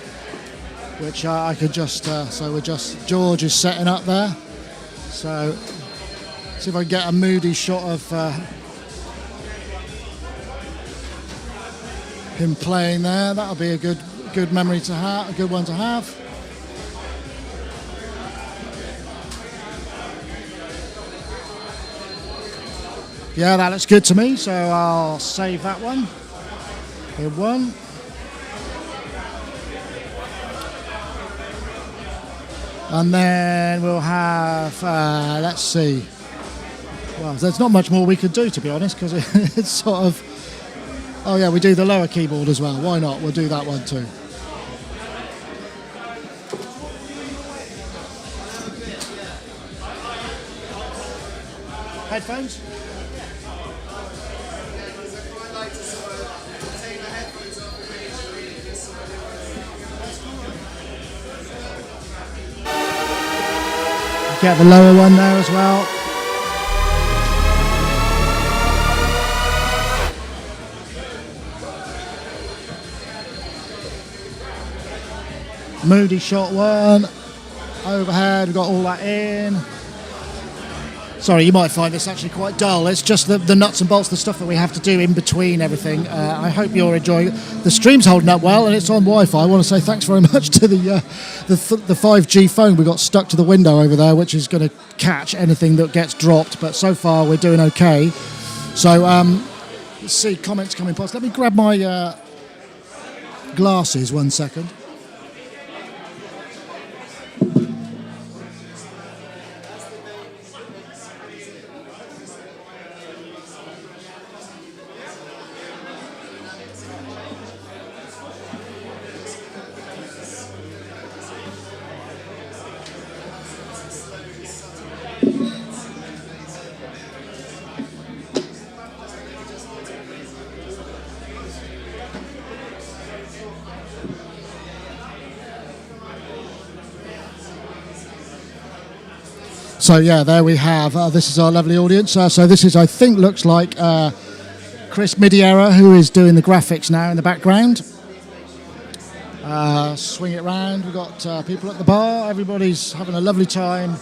which I could just, so we're just, George is setting up there. So, see if I can get a moody shot of him playing there. That'll be a good memory to have, a good one to have. Yeah, that looks good to me, so I'll save that one. Good one. And then we'll have, let's see. Well, there's not much more we could do, to be honest, because it's sort of, oh yeah, we do the lower keyboard as well. Why not? We'll do that one too. Headphones? Get the lower one there as well. Moody shot one. Overhead, we've got all that in. Sorry, you might find this actually quite dull. It's just the nuts and bolts, the stuff that we have to do in between everything. I hope you're enjoying it. The stream's holding up well, and it's on Wi-Fi. I want to say thanks very much to the 5G phone we got stuck to the window over there, which is going to catch anything that gets dropped. But so far, we're doing okay. So let's see, comments coming past. Let me grab my glasses 1 second. So yeah, there we have, this is our lovely audience. So this is, I think, looks like Chris Midiera, who is doing the graphics now in the background. Swing it round, we've got people at the bar, everybody's having a lovely time.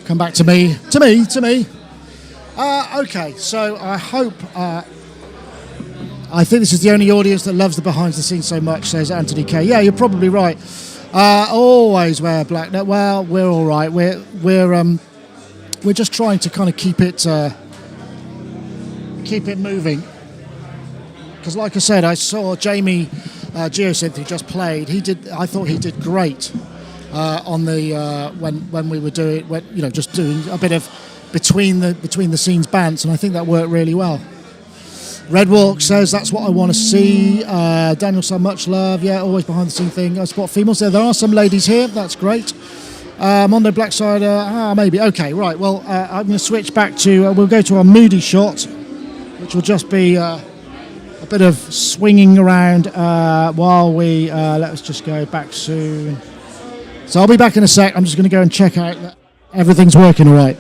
Come back to me. Okay, so I hope, I think this is the only audience that loves the behind the scenes so much, says Anthony K. Yeah, you're probably right. Always wear black. Well, we're all right. We're just trying to kind of keep it moving. Because, like I said, I saw Jamie GEOSynth, who just played. I thought he did great on the when we were doing, just doing a bit of between the scenes bands, and I think that worked really well. Red Walk says that's what I want to see. Daniel said much love. Yeah, always behind the scene thing. I spot females there. There are some ladies here. That's great. Mondo Blacksider, maybe. Okay, right. Well, I'm going to switch back to, we'll go to our moody shot, which will just be a bit of swinging around while we, let's just go back soon. So I'll be back in a sec. I'm just going to go and check out that everything's working all right.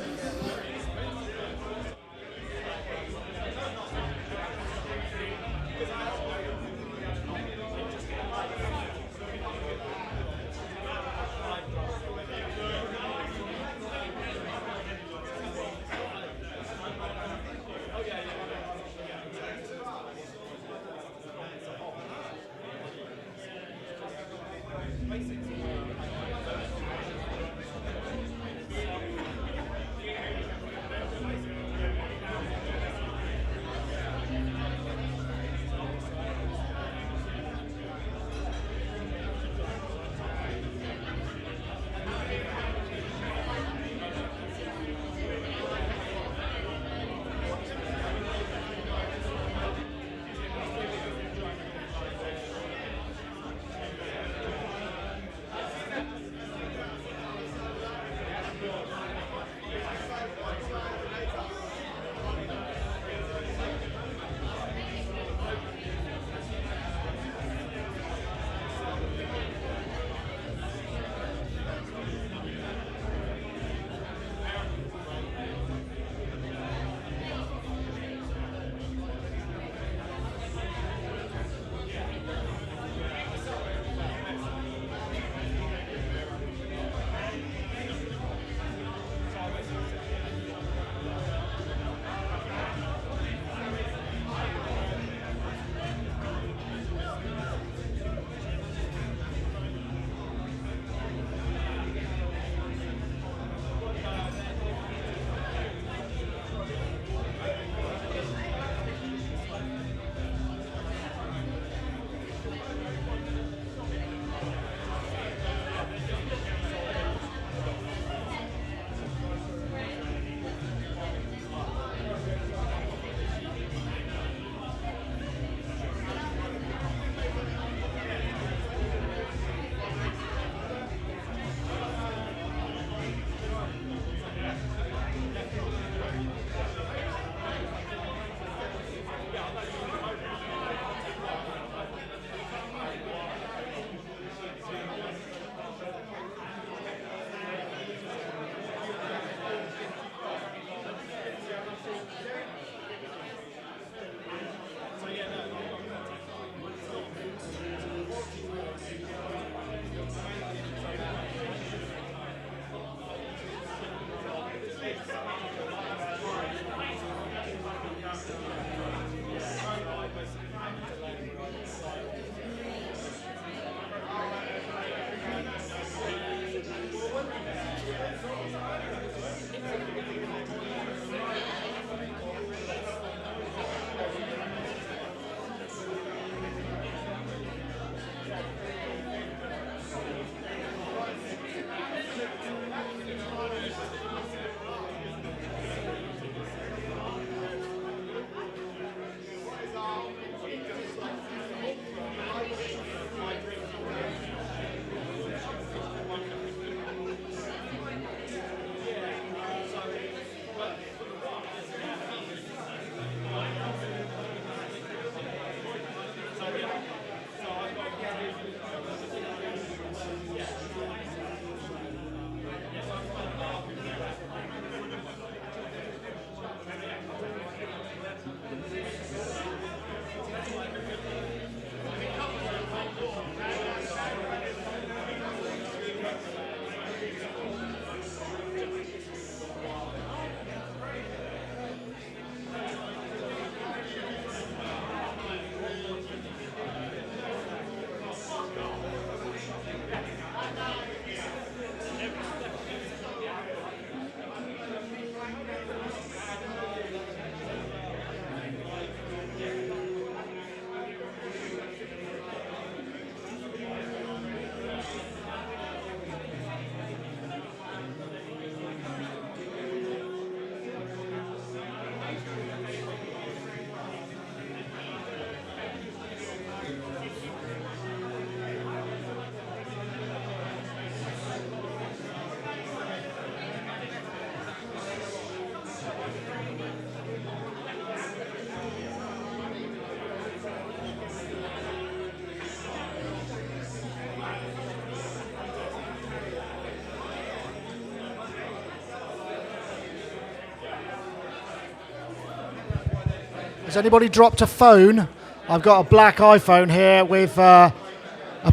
Has anybody dropped a phone? I've got a black iPhone here with a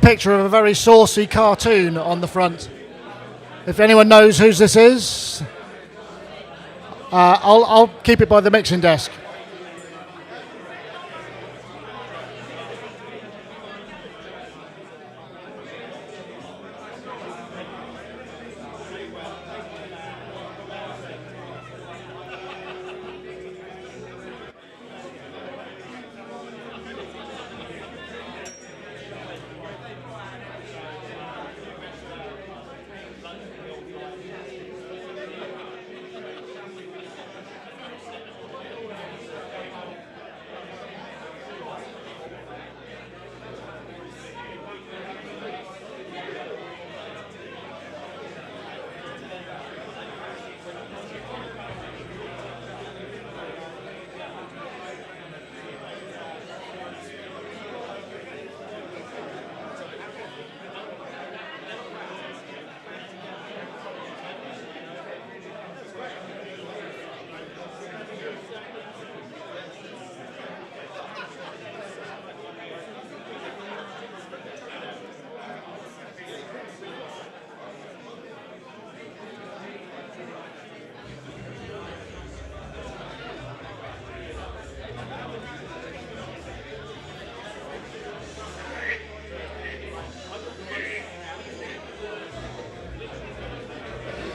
picture of a very saucy cartoon on the front. If anyone knows whose this is, I'll keep it by the mixing desk.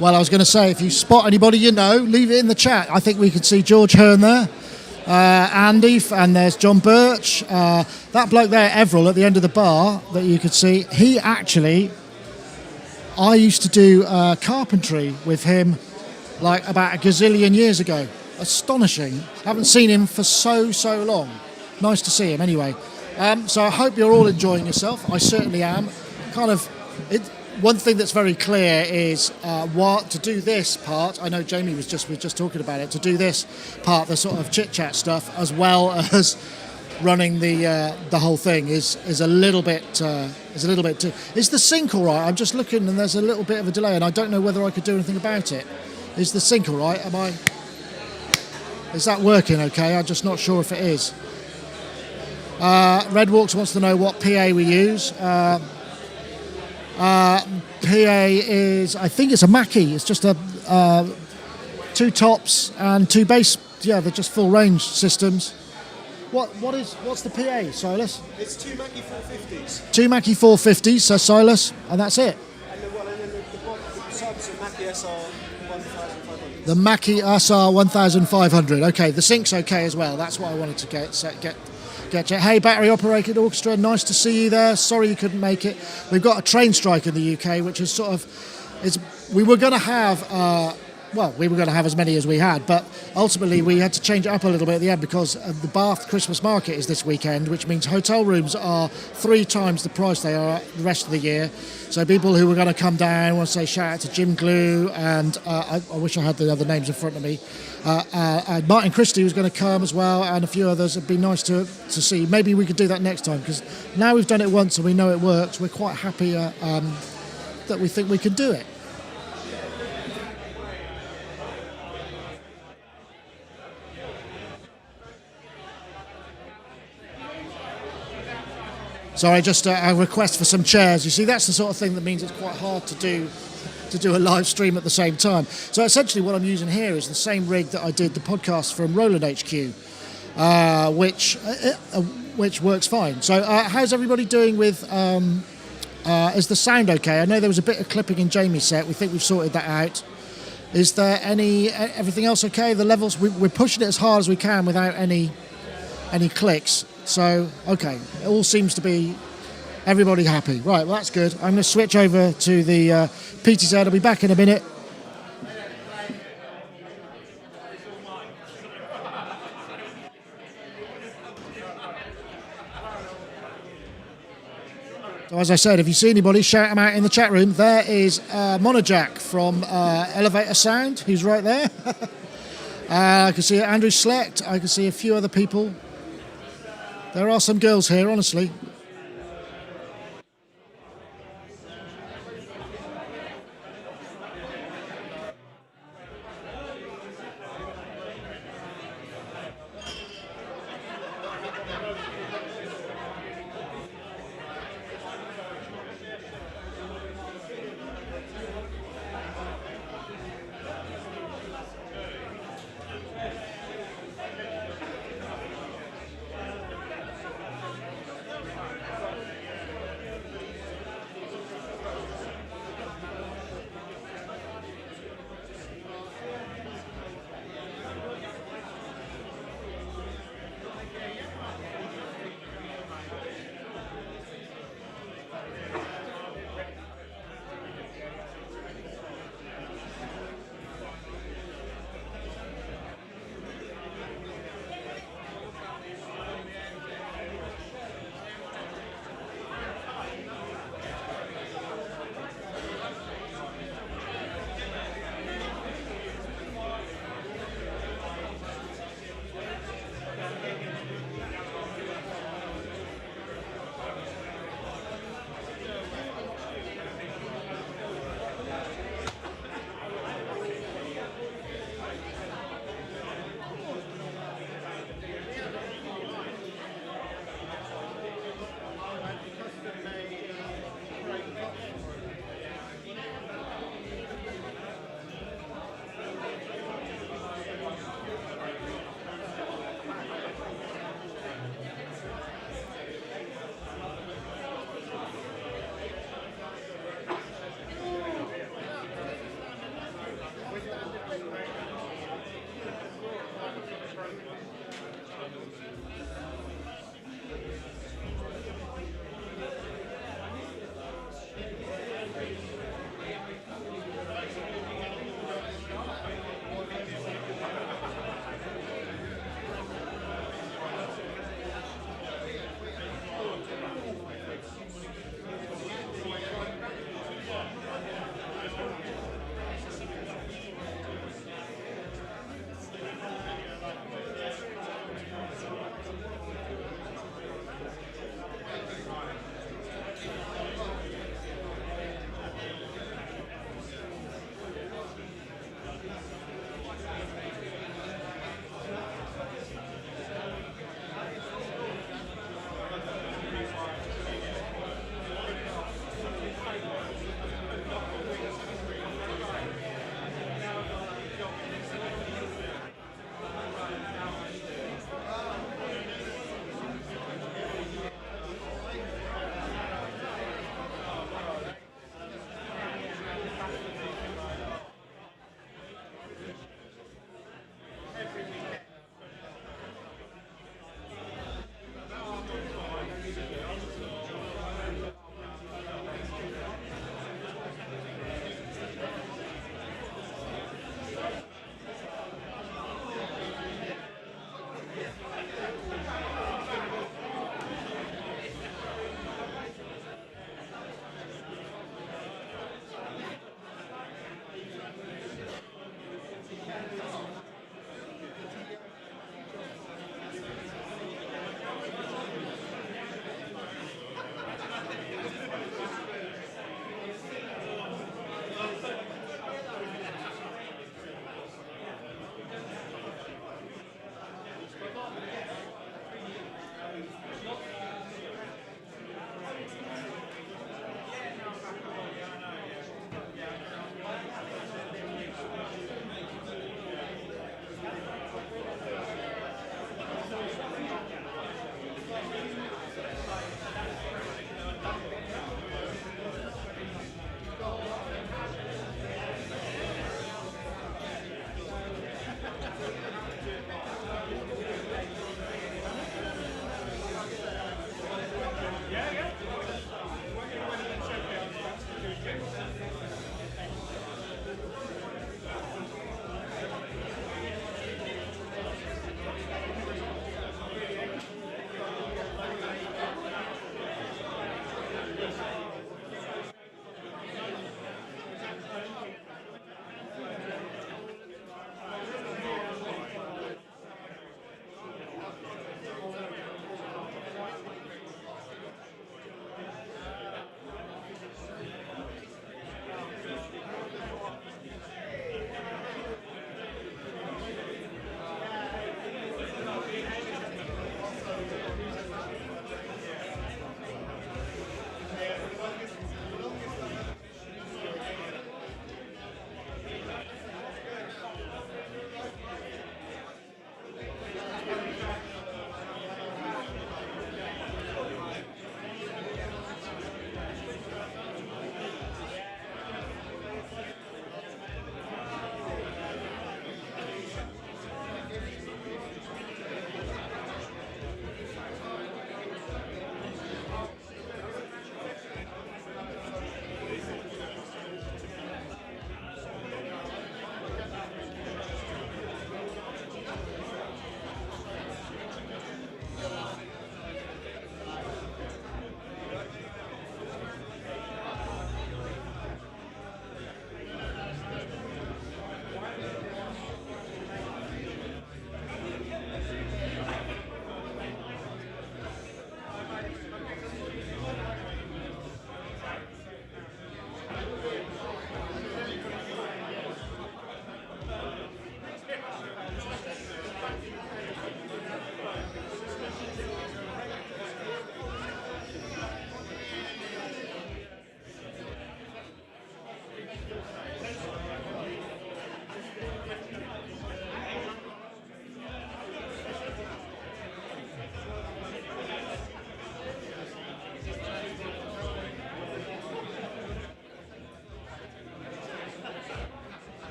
Well, I was going to say, if you spot anybody you know, leave it in the chat. I think we can see George Hearn there, Andy, and there's Jon Birch. That bloke there, Everell, at the end of the bar that you could see, he actually, I used to do carpentry with him like about a gazillion years ago. Astonishing. Haven't seen him for so long. Nice to see him anyway. So I hope you're all enjoying yourself. I certainly am. One thing that's very clear is to do this part. I know Jamie was just talking about it. To do this part, the sort of chit chat stuff, as well as running the whole thing, is a little bit. Is the sync all right? I'm just looking, and there's a little bit of a delay, and I don't know whether I could do anything about it. Is the sync all right? Is that working okay? I'm just not sure if it is. Redwalks wants to know what PA we use. PA is, I think it's a Mackie. It's just a 2 tops and 2 bass. Yeah, they're just full range systems. What's the PA, Silas? It's 2 Mackie 450s. 2 Mackie 450s, so Silas, and that's it. And then the subs are Mackie SR 1500. The Mackie SR 1500. Okay, the sync's okay as well. That's what I wanted to get. Hey, battery operated orchestra, nice to see you there. Sorry you couldn't make it. We've got a train strike in the UK, which is we were going to have as many as we had, but ultimately we had to change it up a little bit at the end because the Bath Christmas market is this weekend, which means hotel rooms are 3 times the price they are the rest of the year. So people who were going to come down, I want to say shout out to Jim Glue, and I wish I had the other names in front of me. Martin Christie was going to come as well, and a few others. It'd be nice to see. Maybe we could do that next time, because now we've done it once and we know it works. We're quite happy that we think we can do it. Sorry, just a request for some chairs. You see, that's the sort of thing that means it's quite hard to do a live stream at the same time. So essentially what I'm using here is the same rig that I did the podcast from Roland HQ, which works fine. So how's everybody doing with, is the sound okay? I know there was a bit of clipping in Jamie's set. We think we've sorted that out. Is there everything else okay? The levels, we're pushing it as hard as we can without any clicks. So, okay, it all seems to be everybody happy. Right, well, that's good. I'm going to switch over to the PTZ. I'll be back in a minute. So as I said, if you see anybody, shout them out in the chat room. There is Monojack from Elevator Sound, who's right there. I can see Andrew Slect. I can see a few other people. There are some girls here, honestly.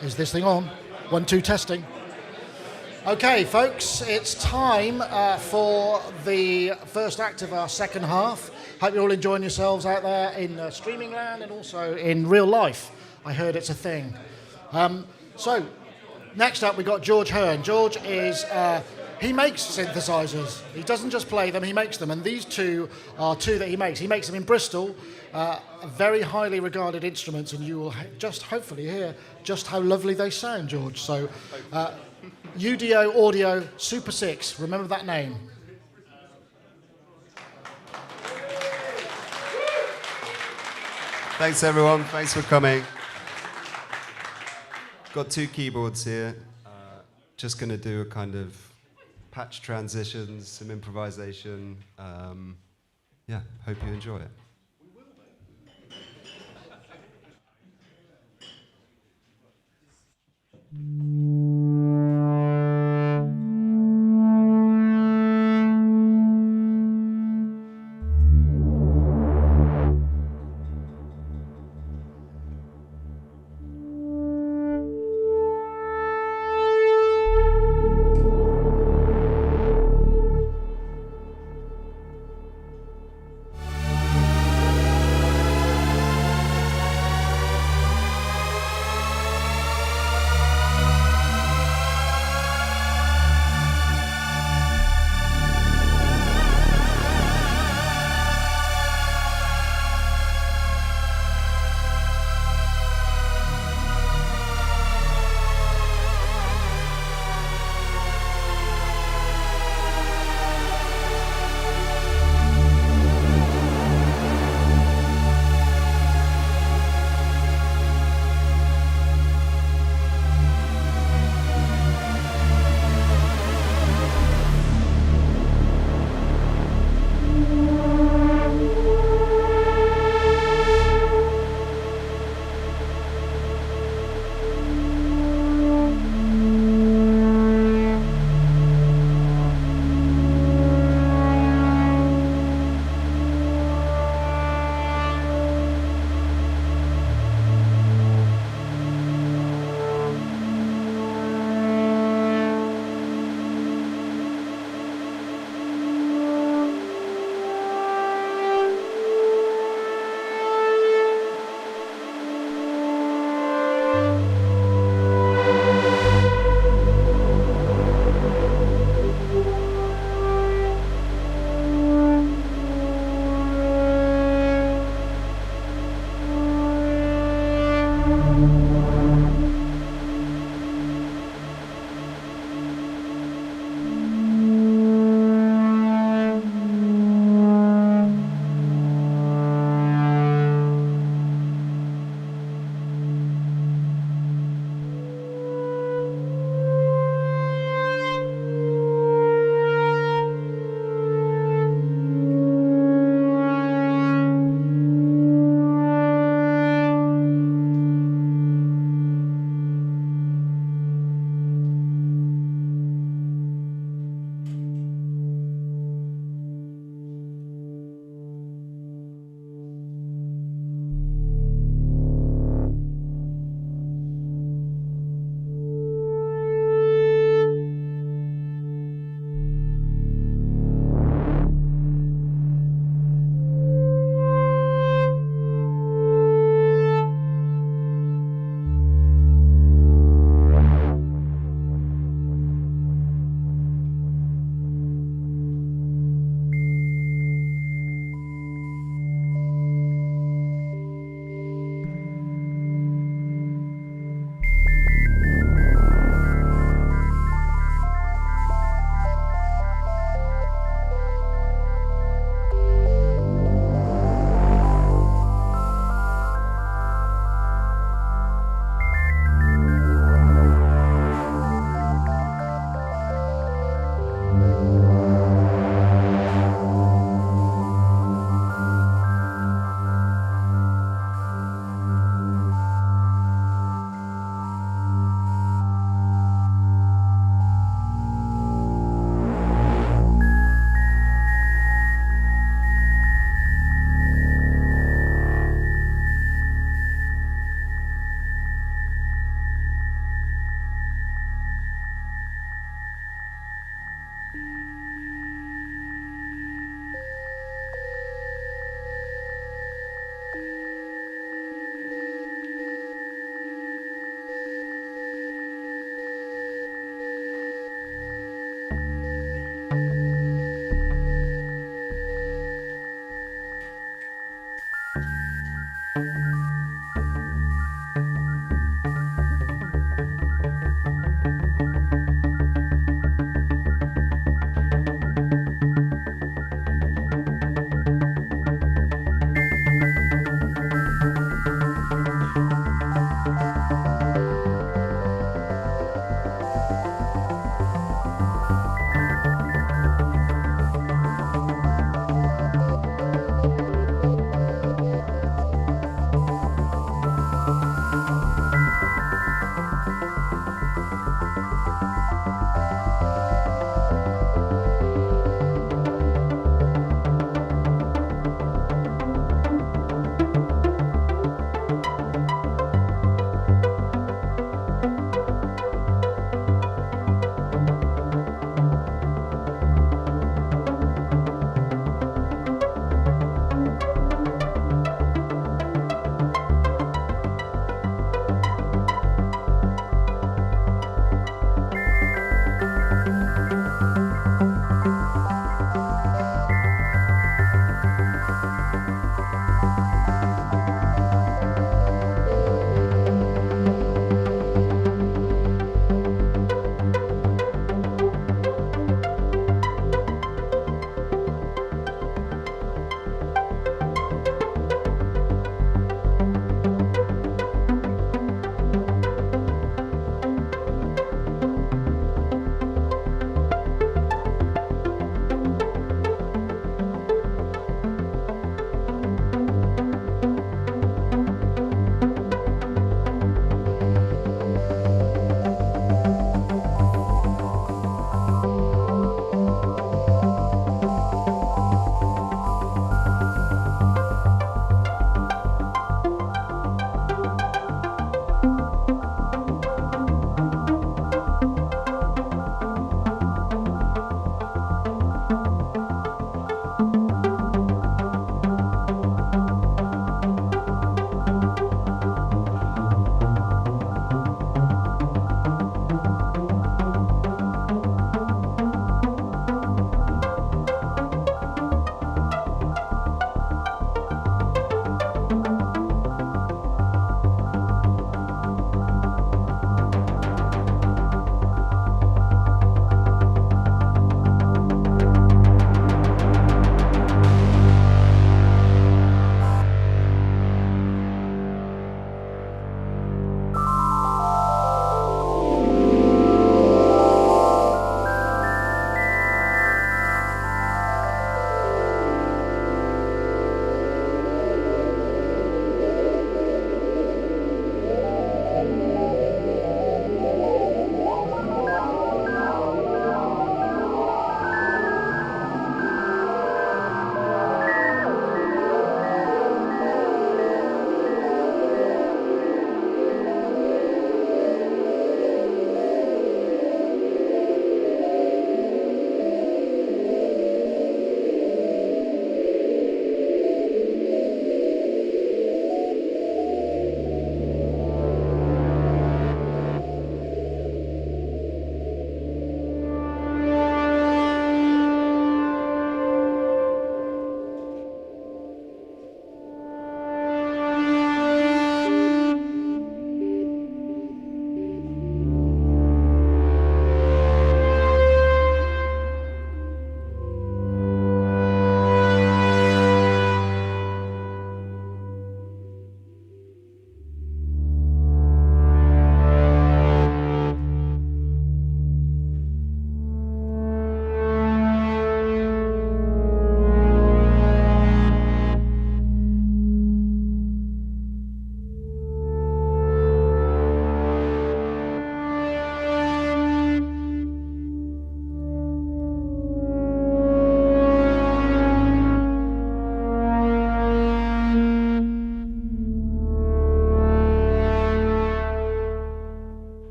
Is this thing on? 1, 2, testing. Okay, folks, it's time for the first act of our second half. Hope you're all enjoying yourselves out there in streaming land and also in real life. I heard it's a thing. So, next up, we've got George Hearn. George is, he makes synthesizers. He doesn't just play them, he makes them. And these two are two that he makes. He makes them in Bristol, very highly regarded instruments, and you will just hopefully hear just how lovely they sound, George. So, UDO Audio Super 6, remember that name. Thanks everyone, thanks for coming. Got 2 keyboards here. Just going to do a kind of patch transitions, some improvisation. Yeah, hope you enjoy it.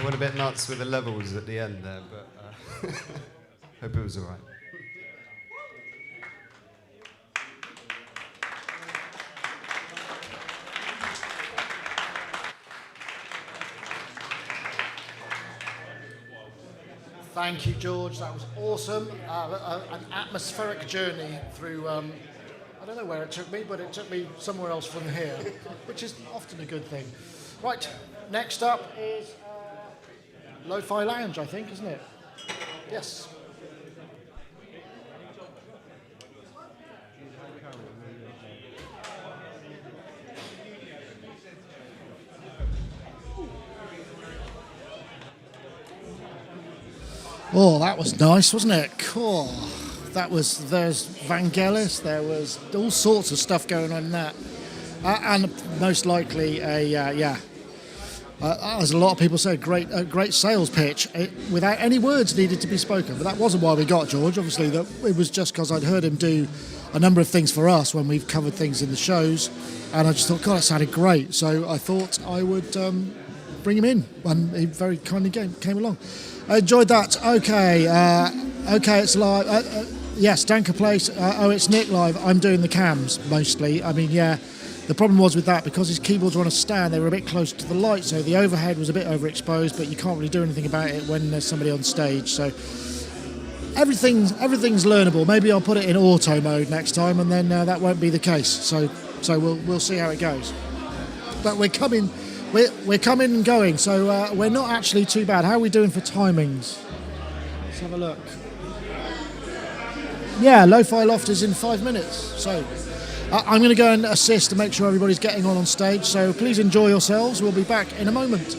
I went a bit nuts with the levels at the end there, but hope it was all right. Thank you, George. That was awesome. An atmospheric journey through, I don't know where it took me, but it took me somewhere else from here, which is often a good thing. Right, next up is Lo Fi Lounge, I think, isn't it? Yes. Oh, that was nice, wasn't it? Cool. There's Vangelis, there was all sorts of stuff going on in that. And most likely as a lot of people say, great sales pitch without any words needed to be spoken. But that wasn't why we got George. Obviously, it was just because I'd heard him do a number of things for us when we've covered things in the shows. And I just thought, God, it sounded great. So I thought I would bring him in. And he very kindly came along. I enjoyed that. Okay, it's live. Yes, Danker Place. It's Nick live. I'm doing the cams mostly. I mean, yeah. The problem was with that, because his keyboards were on a stand, they were a bit close to the light, so the overhead was a bit overexposed, but you can't really do anything about it when there's somebody on stage. So everything's learnable. Maybe I'll put it in auto mode next time, and then that won't be the case. So we'll see how it goes. But we're coming and going, so we're not actually too bad. How are we doing for timings? Let's have a look. Yeah, Lo Fi Loft is in 5 minutes, so I'm going to go and assist to make sure everybody's getting on stage, so please enjoy yourselves. We'll be back in a moment.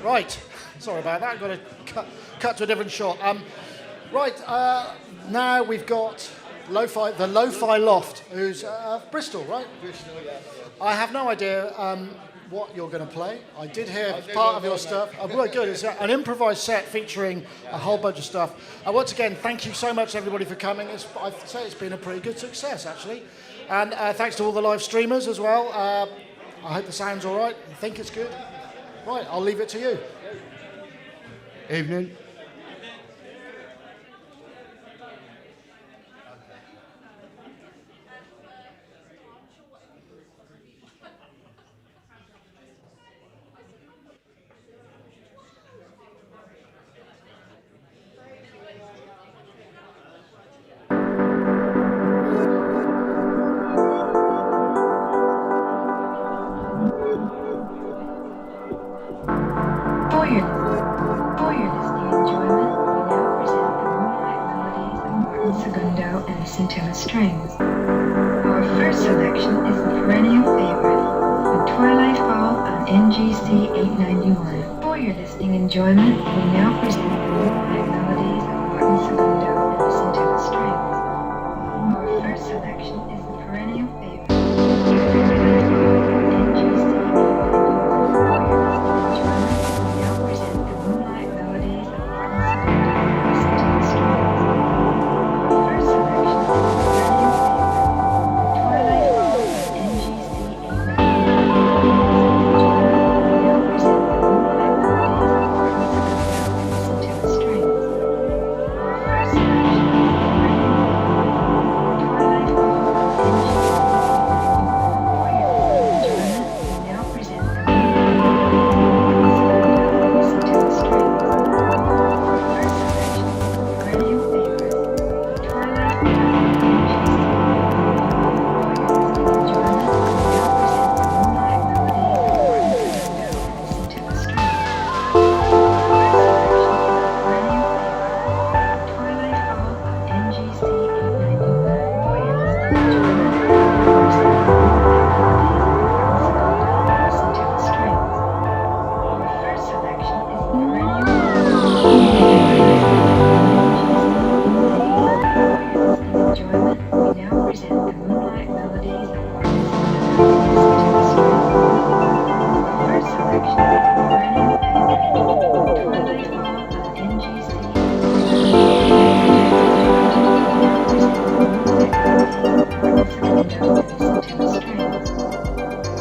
Right, sorry about that. I've got to cut to a different shot. Now we've got the Lo Fi Loft, who's Bristol, right? Bristol, yeah. I have no idea what you're going to play. I did hear part of your stuff. Really good. It's an improvised set featuring a whole bunch of stuff. Once again, thank you so much, everybody, for coming. I'd say it's been a pretty good success, actually. And thanks to all the live streamers as well. I hope the sound's all right. I think it's good. Right, I'll leave it to you. Evening. Strings. Our first selection is the perennial favorite, The Twilight Fall on NGC 891. For your listening enjoyment, we now present the moonlight melodies of Martin Segundo and the Centella Strings. Our first selection is the perennial favorite, The Twilight Fall on NGC 891. For your listening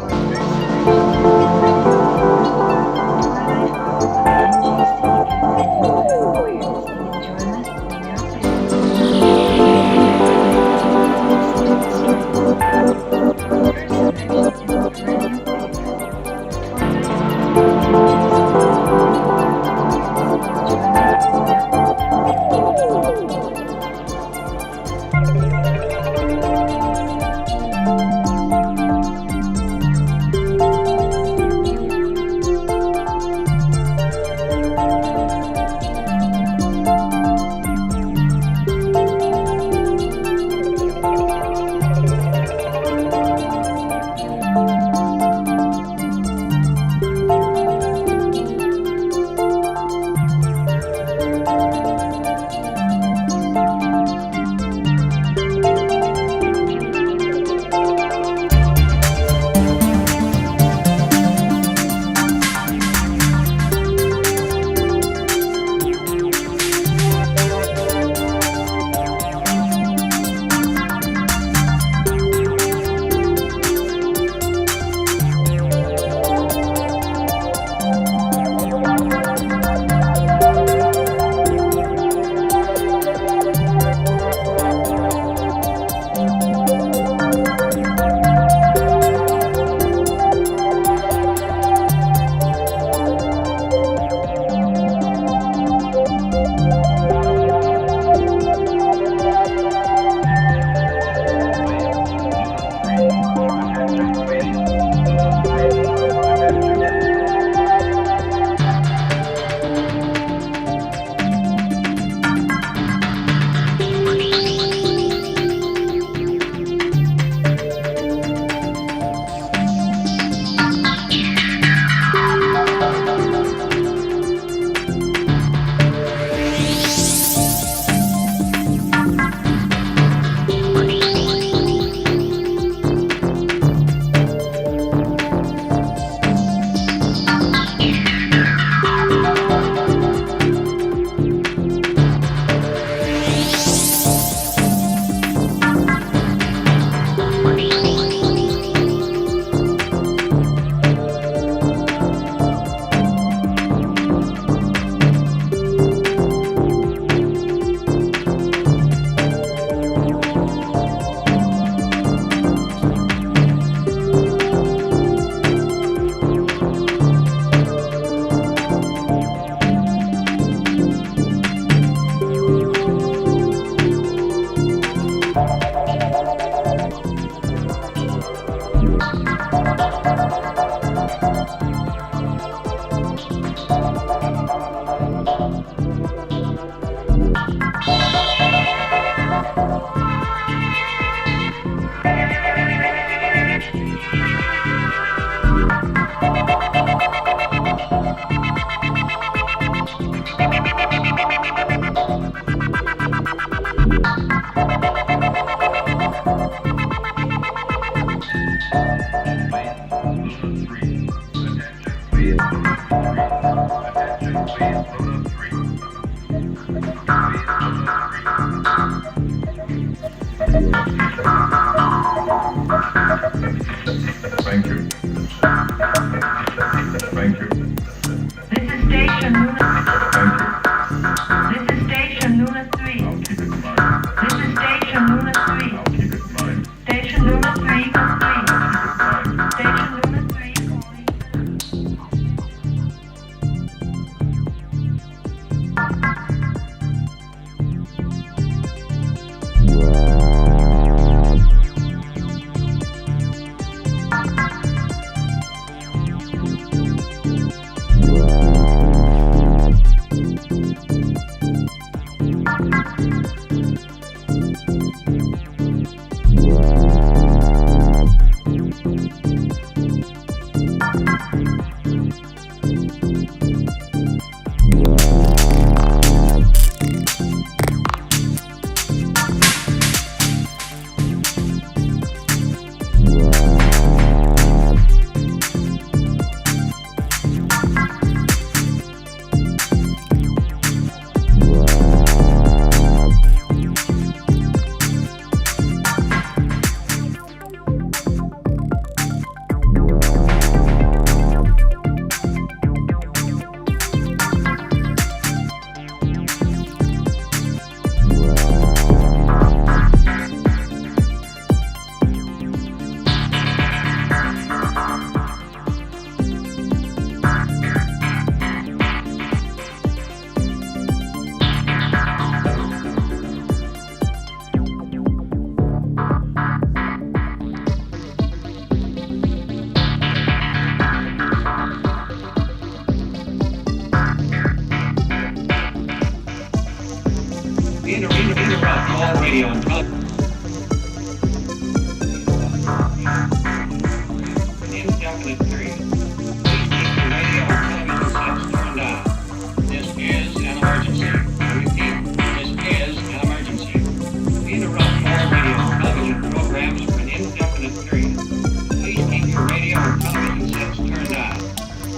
enjoyment, we now present the moonlight melodies of Martin Segundo and the Centella Strings. Our first selection is Thank you. Thank you. This is station Luna. Thank you. This is station Luna 3. I'll keep it in mind. This is station Luna 3. I'll keep it in mind. Station Luna 3 complete. Station Luna 3 calling. Interrupt all radio and television. An indefinite period. Please keep your radio and television sets turned on. This is an emergency. I repeat, this is an emergency. We interrupt all radio and television programs for an indefinite period. Please keep your radio and television sets turned on.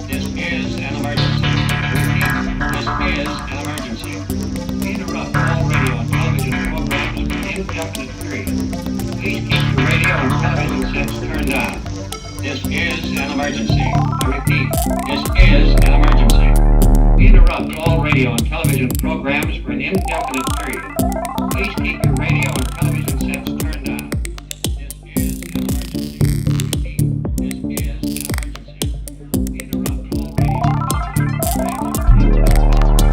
This is an emergency. I repeat, this is an emergency. We interrupt all radio and television programs for an indefinite period. Please keep your radio and television sets turned on. This is an emergency. I repeat, this is an emergency. We interrupt all radio and television programs for an indefinite period. Please keep your radio and television sets turned on. This is an emergency. I repeat, this is an emergency. We interrupt all radio and television programs for an indefinite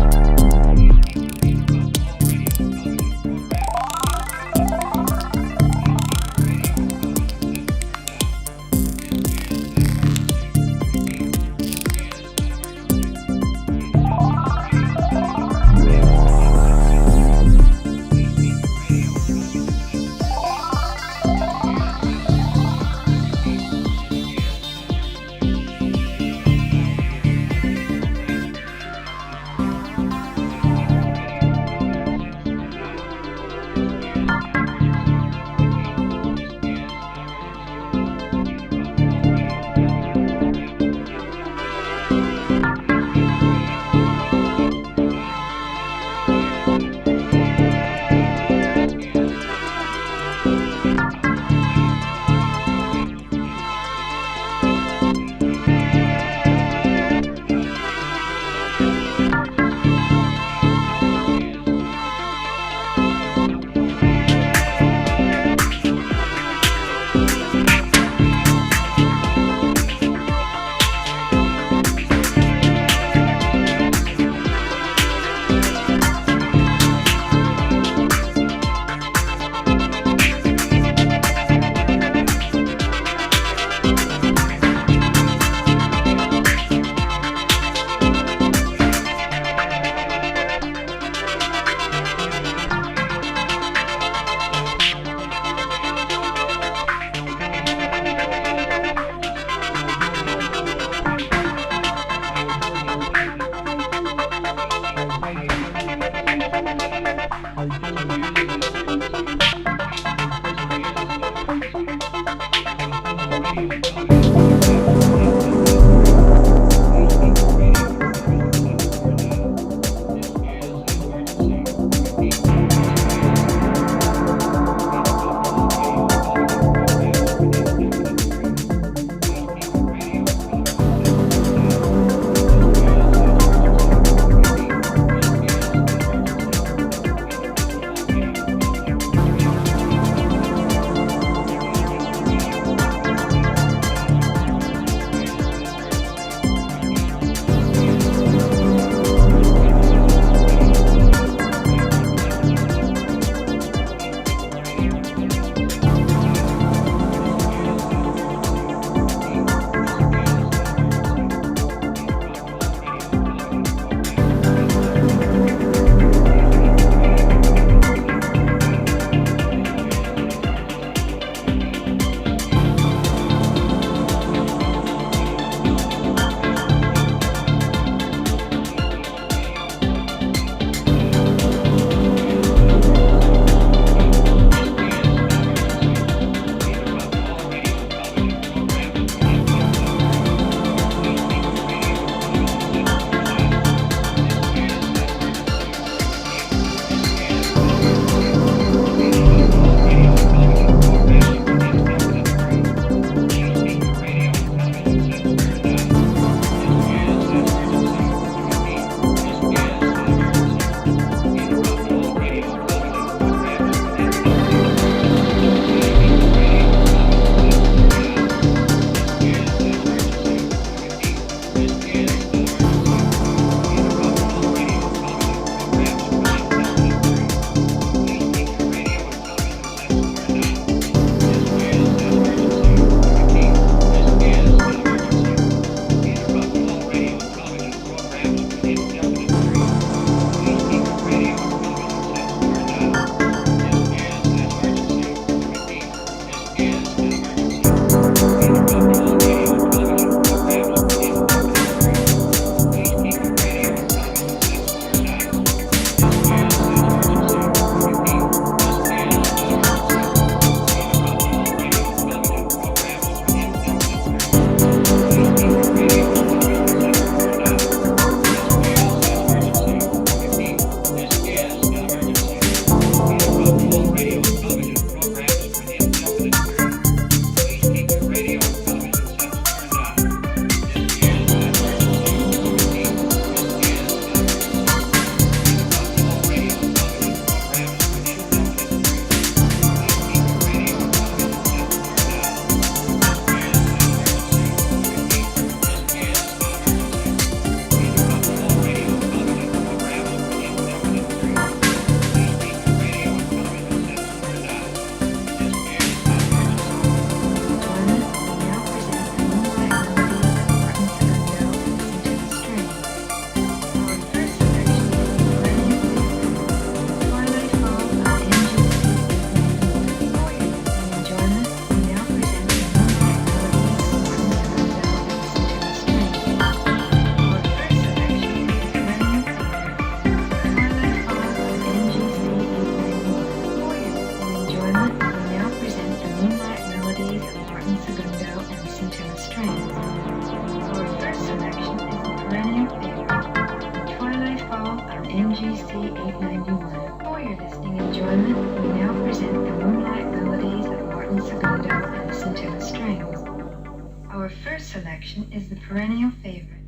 Is the perennial favorite.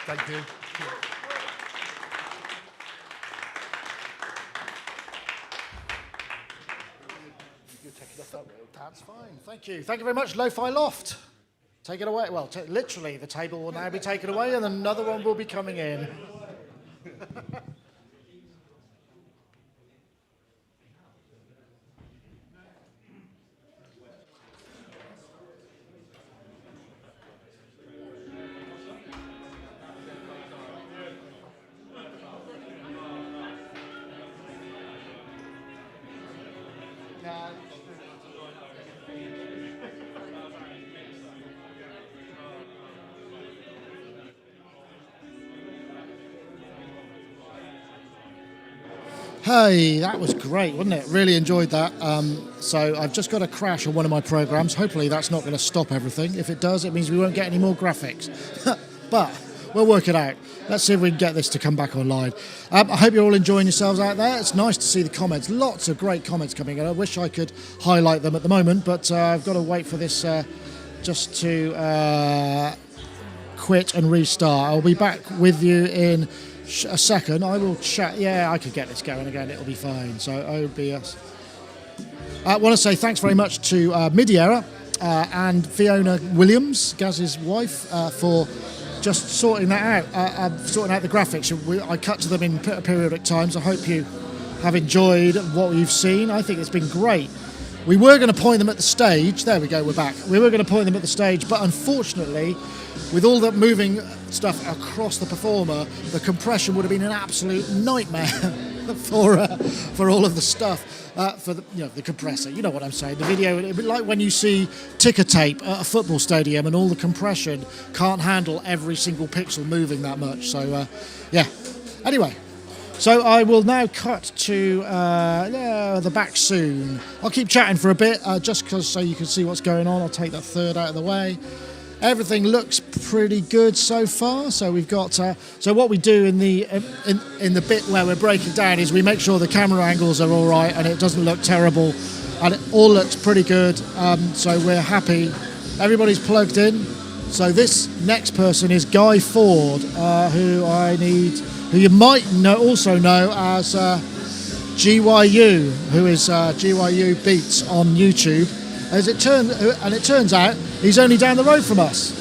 Thank you. You're taking off that wheel. That's fine. Thank you. Thank you very much, Lo Fi Loft. Take it away. Well, literally, the table will now be taken away and another one will be coming in. Hey, that was great, wasn't it? Really enjoyed that. So I've just got a crash on one of my programs. Hopefully that's not going to stop everything. If it does, it means we won't get any more graphics. But we'll work it out. Let's see if we can get this to come back online. I hope you're all enjoying yourselves out there. It's nice to see the comments. Lots of great comments coming in. I wish I could highlight them at the moment, but I've got to wait for this just to quit and restart. I'll be back with you in a second. I will chat. Yeah, I could get this going again. It'll be fine. So OBS. I want to say thanks very much to Midiera and Fiona Williams, Gaz's wife, for just sorting that out, sorting out the graphics. I cut to them in periodic times. I hope you have enjoyed what you've seen. I think it's been great. We were going to point them at the stage. There we go, we're back. We were going to point them at the stage, but unfortunately, with all that moving stuff across the performer, the compression would have been an absolute nightmare for all of the stuff. For the compressor, you know what I'm saying. The video, it'd be like when you see ticker tape at a football stadium and all the compression can't handle every single pixel moving that much. So, yeah. Anyway, so I will now cut to the back soon. I'll keep chatting for a bit, just because so you can see what's going on. I'll take that third out of the way. Everything looks pretty good so far. So we've got. So what we do in the bit where we're breaking down is we make sure the camera angles are all right and it doesn't look terrible, and it all looks pretty good. So we're happy. Everybody's plugged in. So this next person is Guy Fforde, who you might also know as GYU, who is GYU Beats on YouTube. It turns out he's only down the road from us,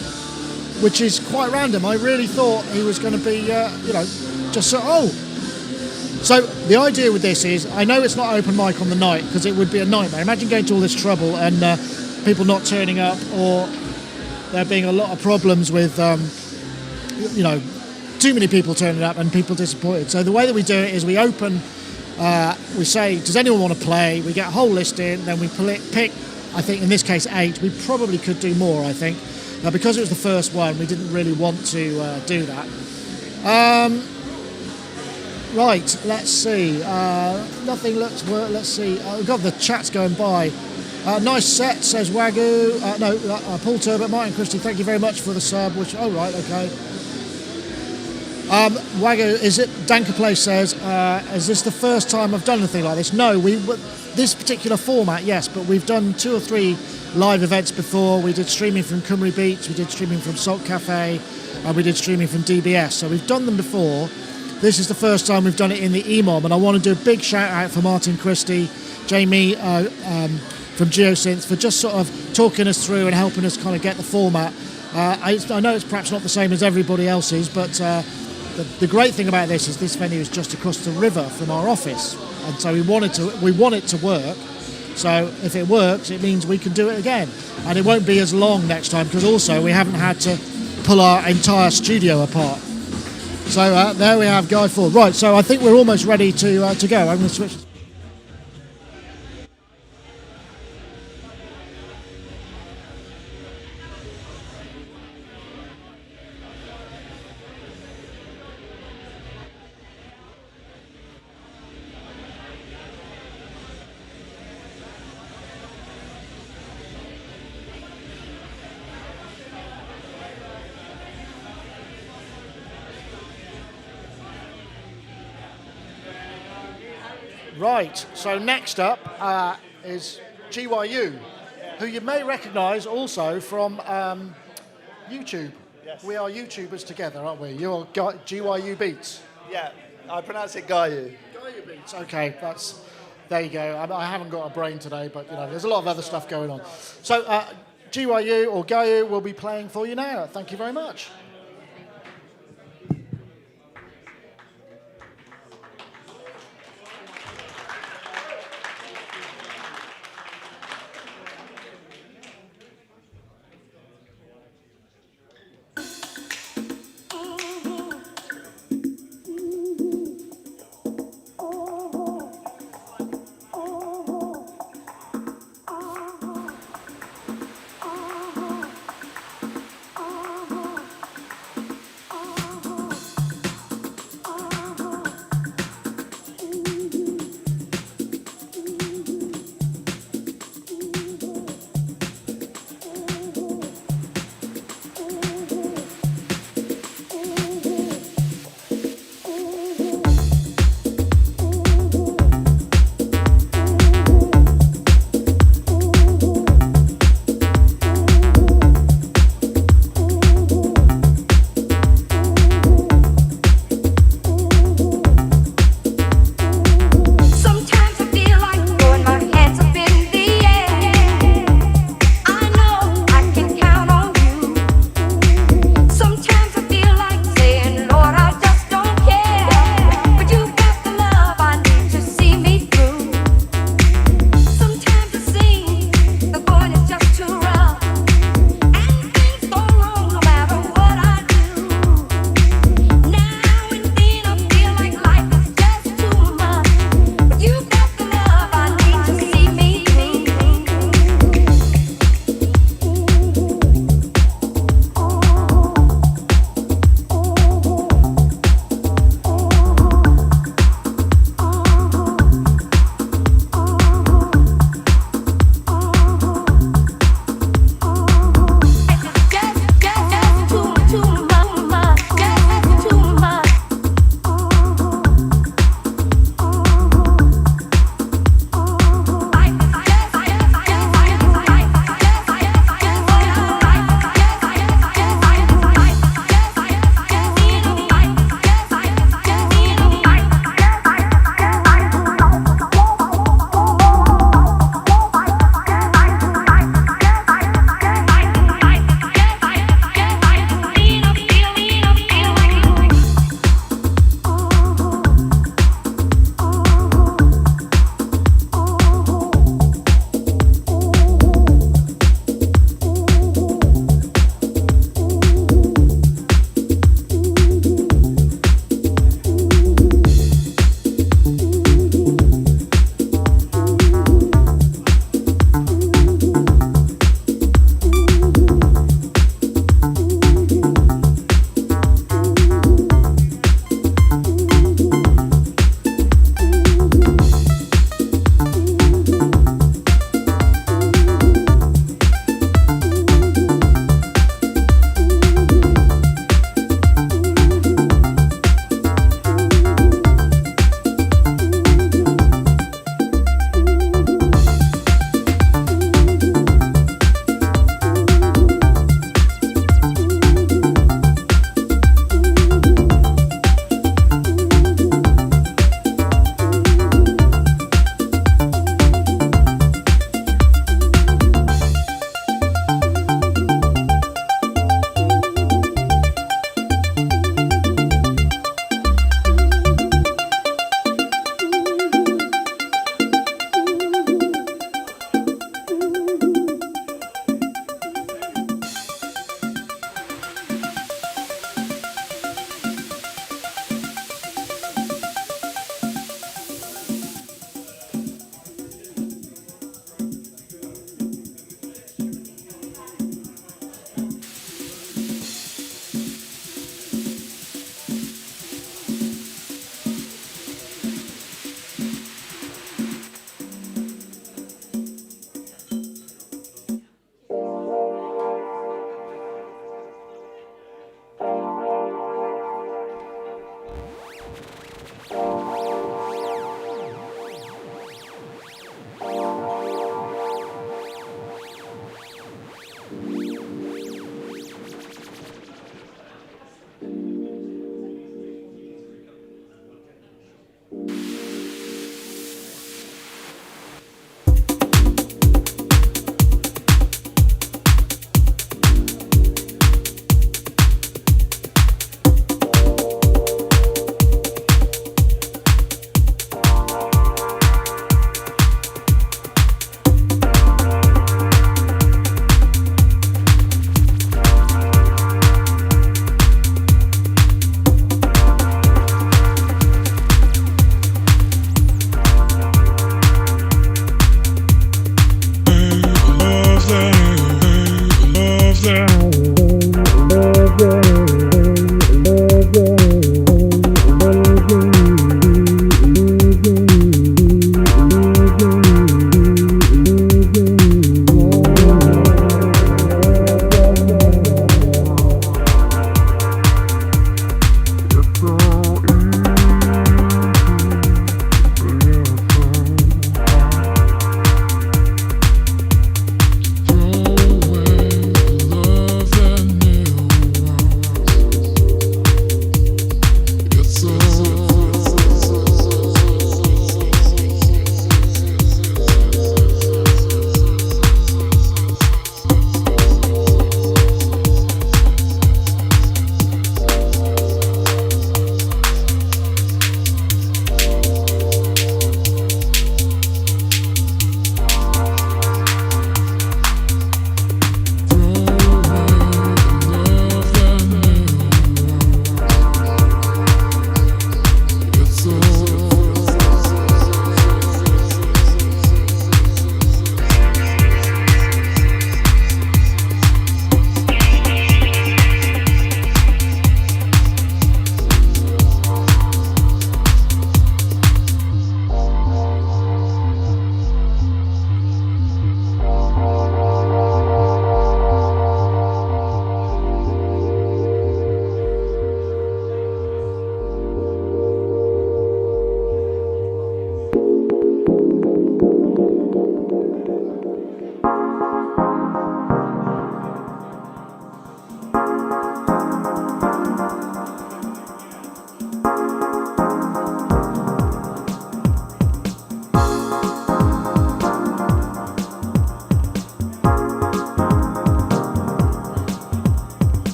which is quite random. I really thought he was going to be, just so. So the idea with this is, I know it's not open mic on the night because it would be a nightmare. Imagine going to all this trouble and people not turning up, or there being a lot of problems with, too many people turning up and people disappointed. So the way that we do it is we open, we say, does anyone want to play? We get a whole list in, then we pick, I think in this case 8. We probably could do more, I think. Because it was the first one, we didn't really want to do that. Right, let's see. Nothing looks work. Let's see. We've got the chats going by. Nice set, says Wagyu. Paul Turbot, Martin Christie, thank you very much for the sub. Oh, right, okay. Wagyu, is it? Danker Place says, is this the first time I've done anything like this? No, this particular format, yes, but we've done 2 or 3 live events before. We did streaming from Cymru Beats, we did streaming from Salt Cafe, and we did streaming from DBS. So we've done them before. This is the first time we've done it in the EMOM, and I want to do a big shout out for Martin Christie, Jamie from GEOSynths, for just sort of talking us through and helping us kind of get the format. I know it's perhaps not the same as everybody else's, but the great thing about this is this venue is just across the river from our office, and so we want it to work. So if it works, it means we can do it again, and it won't be as long next time because also we haven't had to pull our entire studio apart. So there we have Guy Fforde. Right, so I think we're almost ready to go. I'm going to switch. Right, so next up is GYU, who you may recognise also from YouTube. Yes. We are YouTubers together, aren't we? You're GYU Beats. Yeah, I pronounce it GYU. GYU Beats, okay, there you go. I haven't got a brain today, but you know, there's a lot of other stuff going on. So GYU or GYU will be playing for you now. Thank you very much.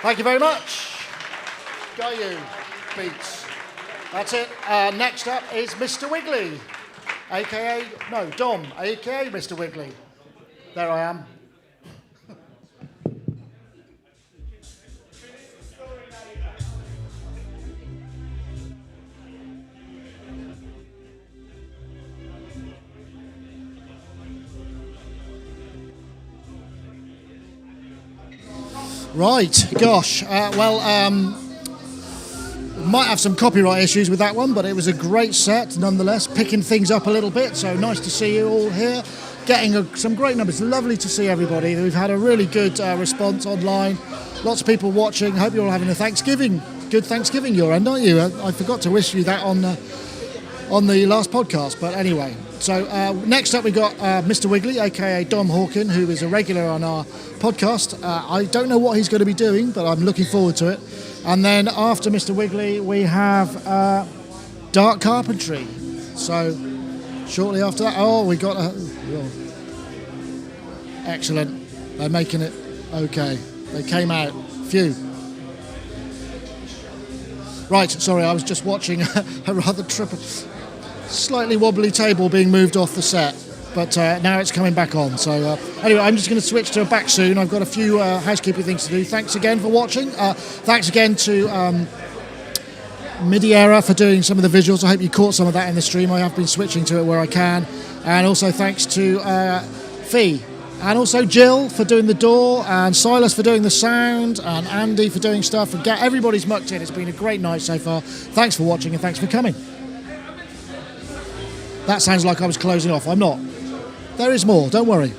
Thank you very much. GYU Beats. That's it. Next up is Mr. Wiggly, Dom, aka Mr. Wiggly. There I am. Right, gosh. Might have some copyright issues with that one, but it was a great set nonetheless, picking things up a little bit, so nice to see you all here, getting some great numbers. Lovely to see everybody. We've had a really good response online, lots of people watching. Hope you're all having a good Thanksgiving your end, aren't you? I forgot to wish you that on the last podcast, but anyway. So next up we got Mr. Wiggly, aka Dom Hawkin, who is a regular on our podcast. I don't know what he's going to be doing, but I'm looking forward to it. And then after Mr. Wiggly, we have Dark Carpentry. So shortly after that, we got excellent. They're making it okay. They came out. Phew. Right, sorry, I was just watching a rather slightly wobbly table being moved off the set. But now it's coming back on. So anyway, I'm just going to switch to a back soon. I've got a few housekeeping things to do. Thanks again for watching. Thanks again to Midiera for doing some of the visuals. I hope you caught some of that in the stream. I have been switching to it where I can. And also thanks to Fee. And also Jill for doing the door, and Silas for doing the sound, and Andy for doing stuff. And everybody's mucked in. It's been a great night so far. Thanks for watching and thanks for coming. That sounds like I was closing off. I'm not. There is more, don't worry.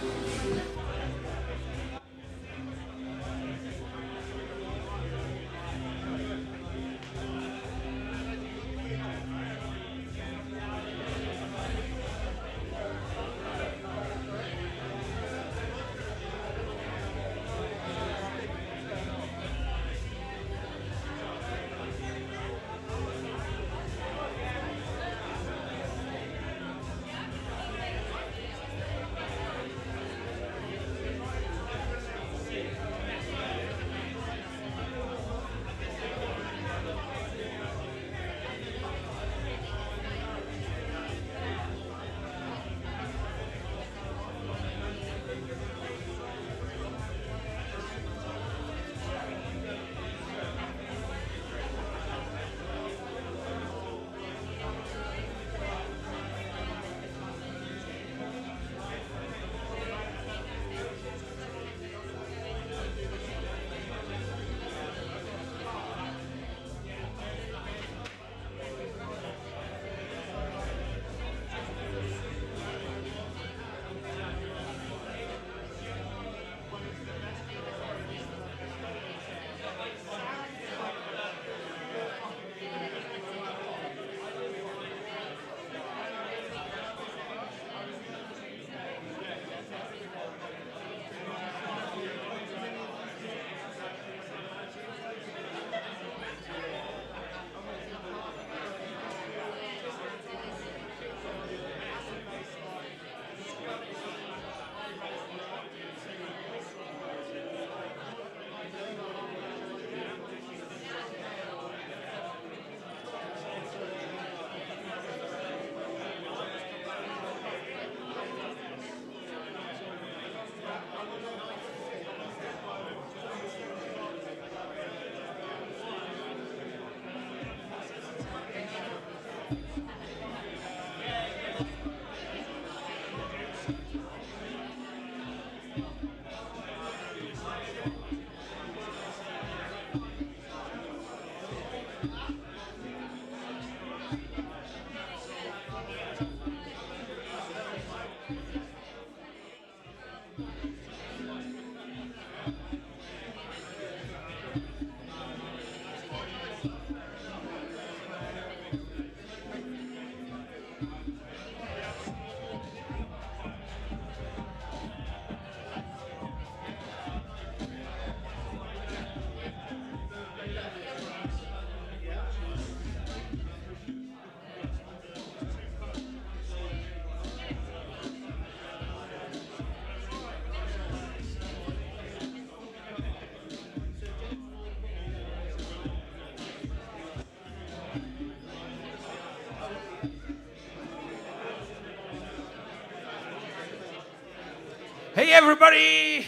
everybody!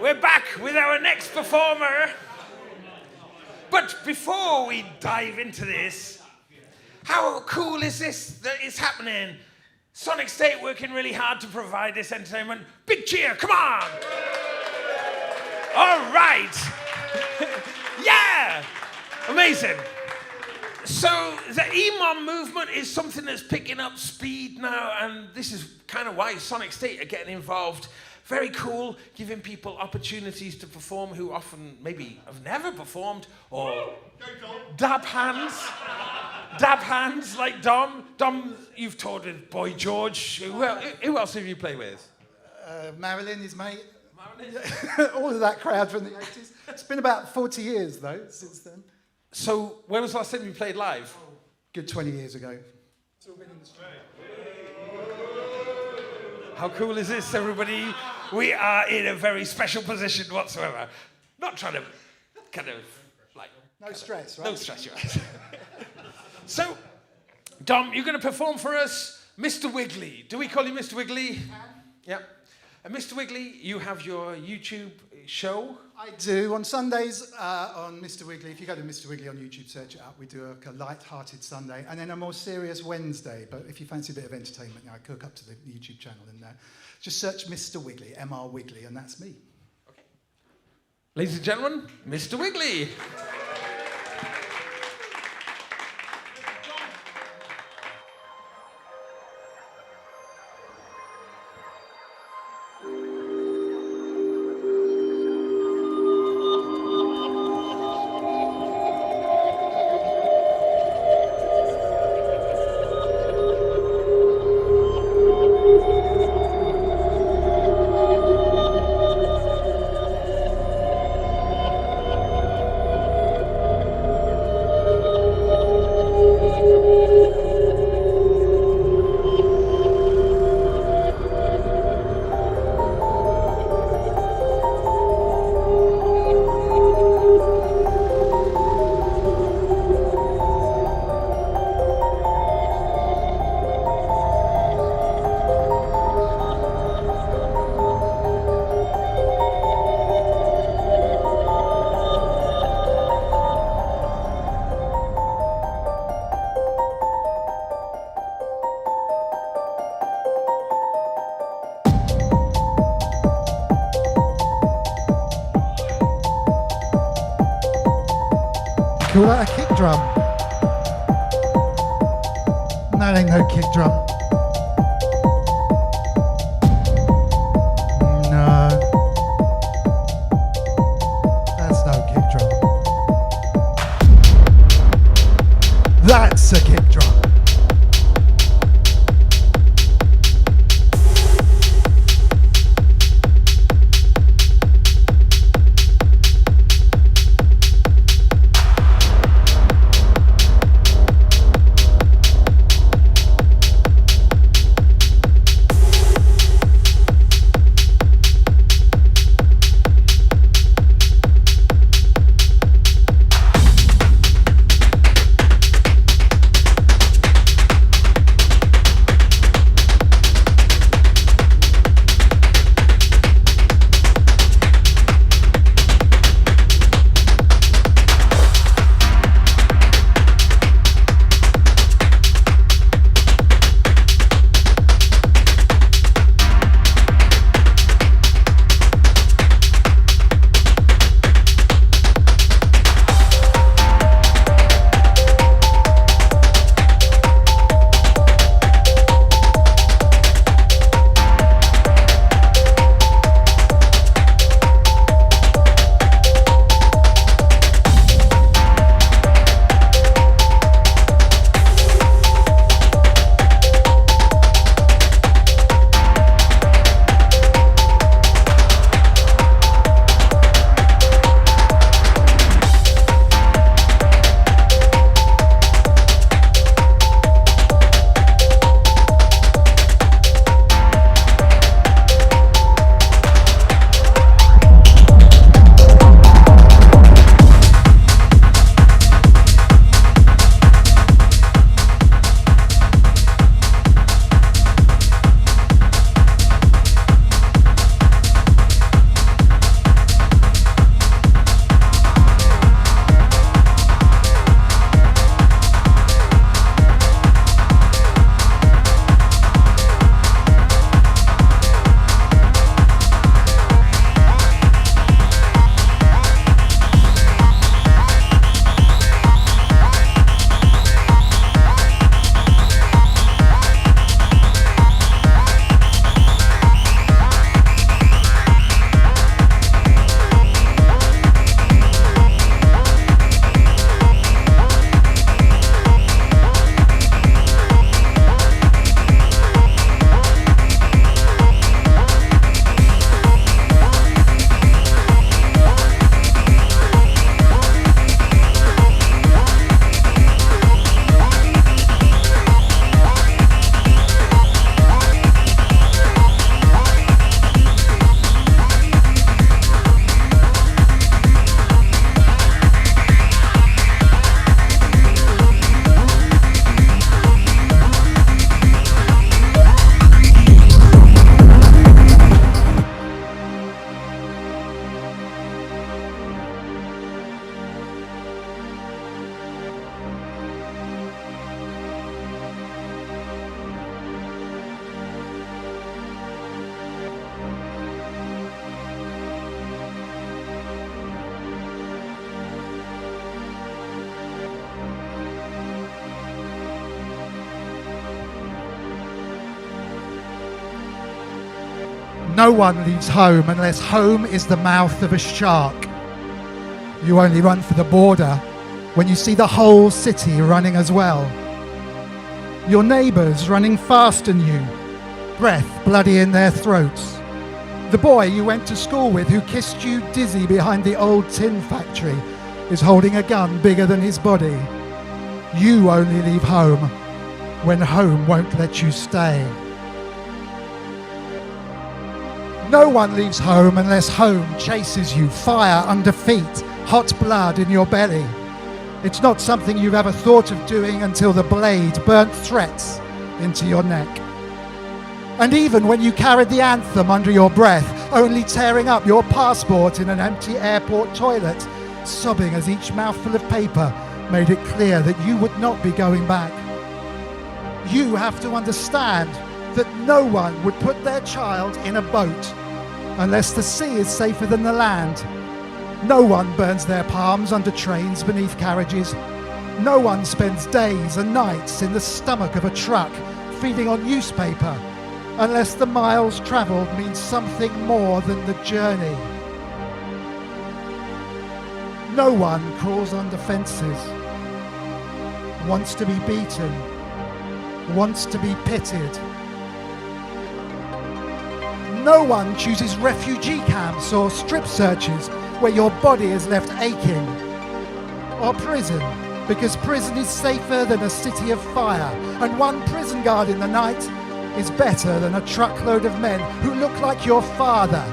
We're back with our next performer. But before we dive into this, how cool is this that it's happening? Sonicstate working really hard to provide this entertainment. Big cheer, come on! All right. Yeah! Amazing. So the EMOM movement is something that's picking up speed now, and this is kind of why Sonicstate are getting involved. Very cool, giving people opportunities to perform who often maybe have never performed, or dab hands like Dom. Dom, you've toured with Boy George. Who else have you played with? Marilyn, his mate. All of that crowd from the 80s. It's been about 40 years, though, since then. So, when was the last time you played live? Good 20 years ago. How cool is this, everybody? We are in a very special position whatsoever. Not trying to No stress, right? No stress, you're right. So, Dom, you're going to perform for us Mr. Wiggly. Do we call you Mr. Wiggly? Yeah. And Mr. Wiggly, you have your YouTube show? I do. On Sundays, on Mr. Wiggly, if you go to Mr. Wiggly on YouTube, search it up, we do a light-hearted Sunday, and then a more serious Wednesday. But if you fancy a bit of entertainment, I cook up to the YouTube channel, and just search Mr. Wiggly, M.R. Wiggly, and that's me. Okay. Ladies and gentlemen, Mr. Wiggly. Call that a kick drum? That ain't no kick drum. No. That's no kick drum. That's a kick drum. No one leaves home unless home is the mouth of a shark. You only run for the border when you see the whole city running as well. Your neighbours running faster than you, breath bloody in their throats. The boy you went to school with who kissed you dizzy behind the old tin factory is holding a gun bigger than his body. You only leave home when home won't let you stay. No one leaves home unless home chases you, fire under feet, hot blood in your belly. It's not something you've ever thought of doing until the blade burnt threats into your neck. And even when you carried the anthem under your breath, only tearing up your passport in an empty airport toilet, sobbing as each mouthful of paper made it clear that you would not be going back. You have to understand that no one would put their child in a boat unless the sea is safer than the land. No one burns their palms under trains beneath carriages. No one spends days and nights in the stomach of a truck feeding on newspaper unless the miles travelled means something more than the journey. No one crawls under fences, wants to be beaten, wants to be pitted. No one chooses refugee camps or strip searches where your body is left aching. Or prison, because prison is safer than a city of fire, and one prison guard in the night is better than a truckload of men who look like your father.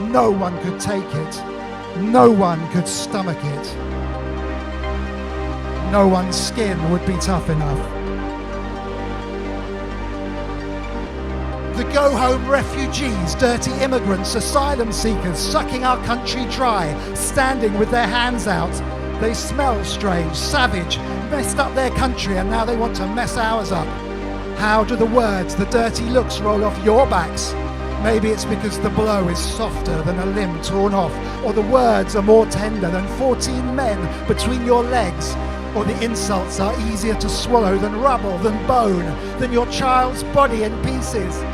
No one could take it. No one could stomach it. No one's skin would be tough enough. The go-home refugees, dirty immigrants, asylum seekers, sucking our country dry, standing with their hands out. They smell strange, savage, messed up their country, and now they want to mess ours up. How do the words, the dirty looks roll off your backs? Maybe it's because the blow is softer than a limb torn off, or the words are more tender than 14 men between your legs, or the insults are easier to swallow than rubble, than bone, than your child's body in pieces.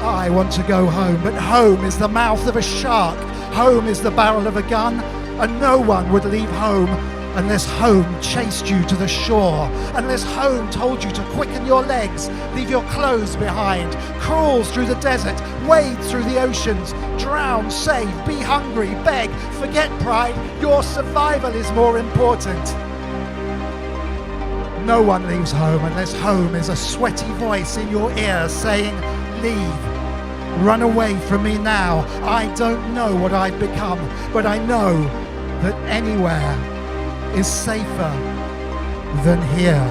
I want to go home, but home is the mouth of a shark. Home is the barrel of a gun, and no one would leave home unless home chased you to the shore, unless home told you to quicken your legs, leave your clothes behind, crawl through the desert, wade through the oceans, drown, save, be hungry, beg, forget pride. Your survival is more important. No one leaves home unless home is a sweaty voice in your ear saying, leave. Run away from me now. I don't know what I've become, but I know that anywhere is safer than here.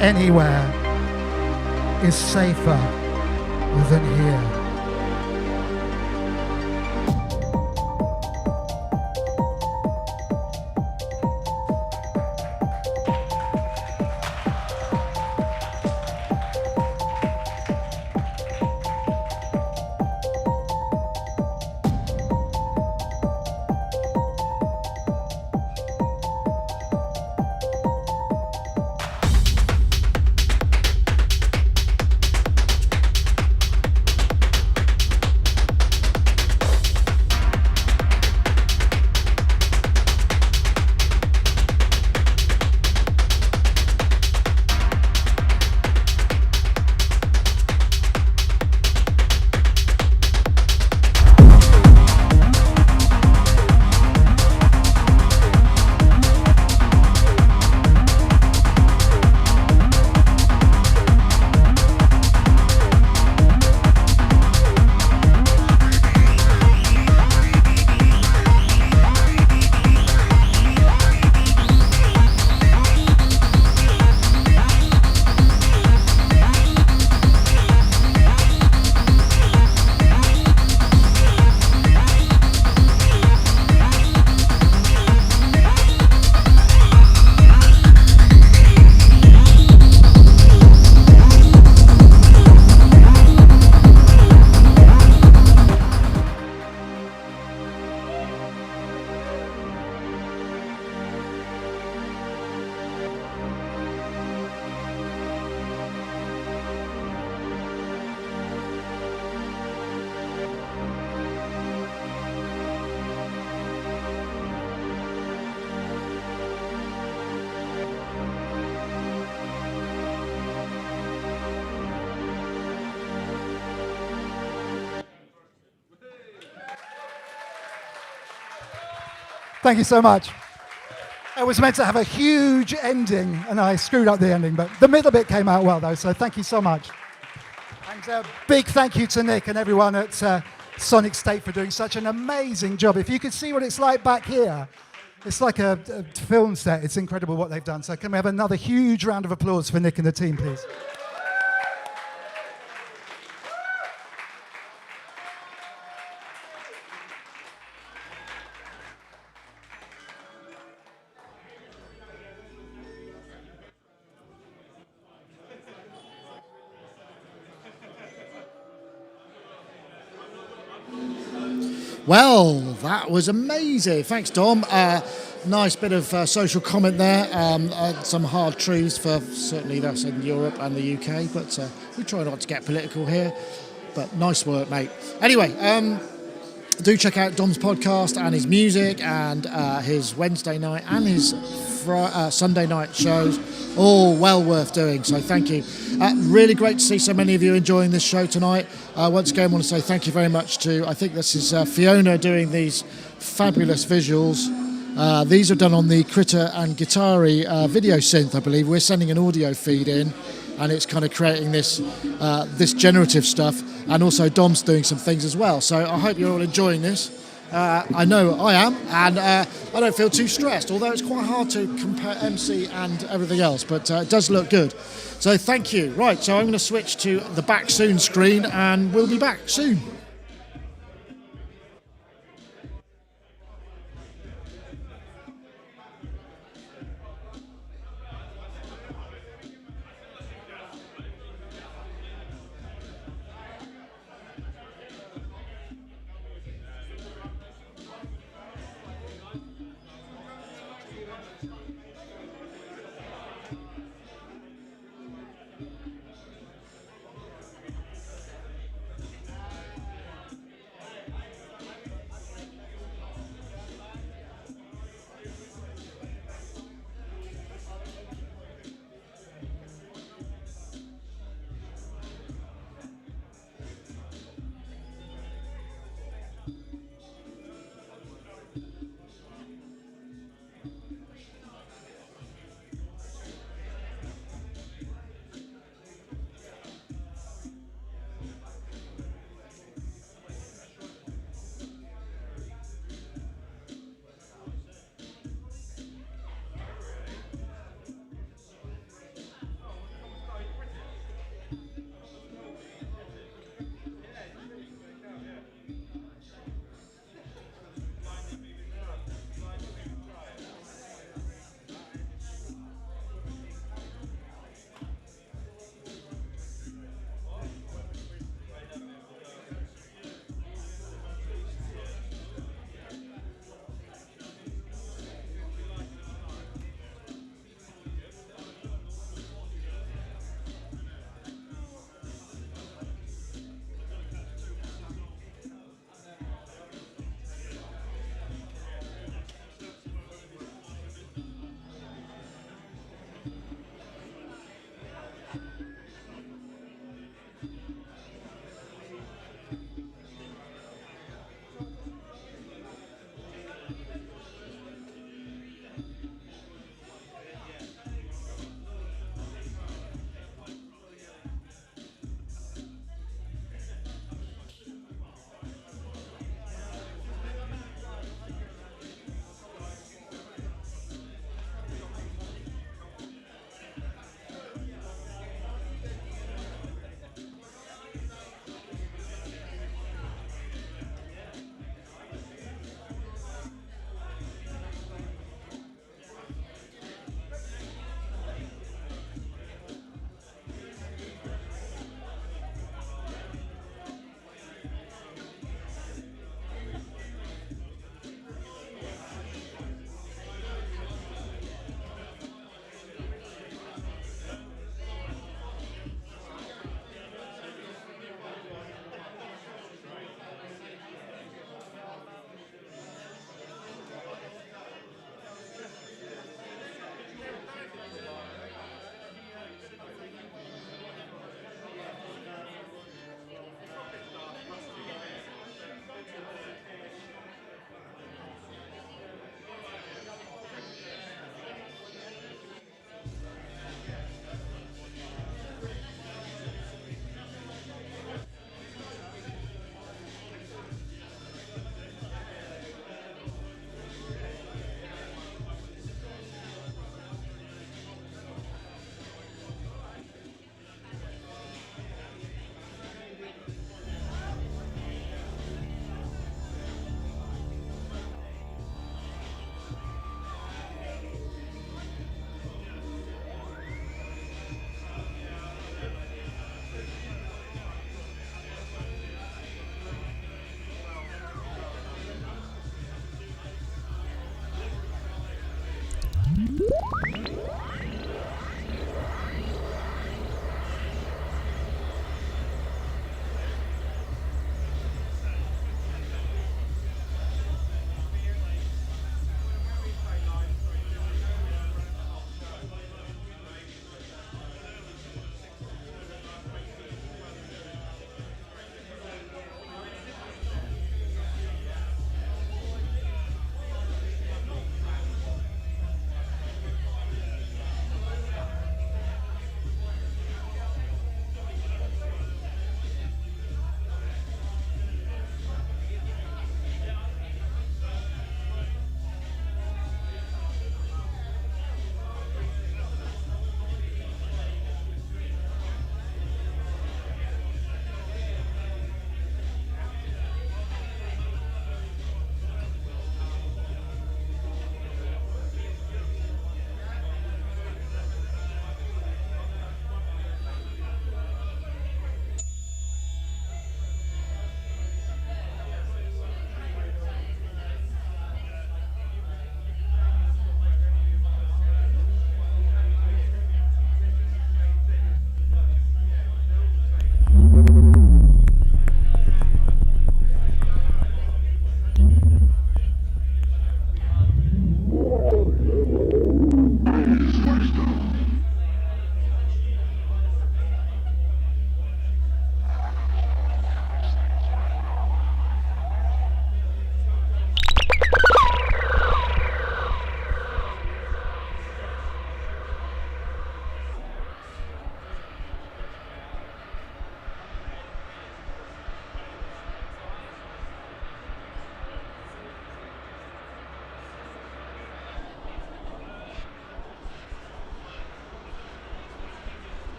Anywhere is safer than here. Thank you so much. I was meant to have a huge ending, and I screwed up the ending, but the middle bit came out well, though, so thank you so much. And a big thank you to Nick and everyone at Sonicstate for doing such an amazing job. If you could see what it's like back here, it's like a film set. It's incredible what they've done. So can we have another huge round of applause for Nick and the team, please? Well, that was amazing. Thanks, Dom. Nice bit of social comment there. Some hard truths for certainly that's in Europe and the UK, but we try not to get political here. But nice work, mate. Anyway, do check out Dom's podcast and his music and his Wednesday night and his Sunday night shows. All well worth doing, so thank you. Really great to see so many of you enjoying this show tonight. Once again, I want to say thank you very much to, I think this is Fiona doing these fabulous visuals. These are done on the Critter and Guitari video synth, I believe. We're sending an audio feed in, and it's kind of creating this this generative stuff, and also Dom's doing some things as well. So I hope you're all enjoying this. I know I am, and I don't feel too stressed, although it's quite hard to compare MC and everything else, but it does look good. So thank you. Right, so I'm going to switch to the Back Soon screen, and we'll be back soon.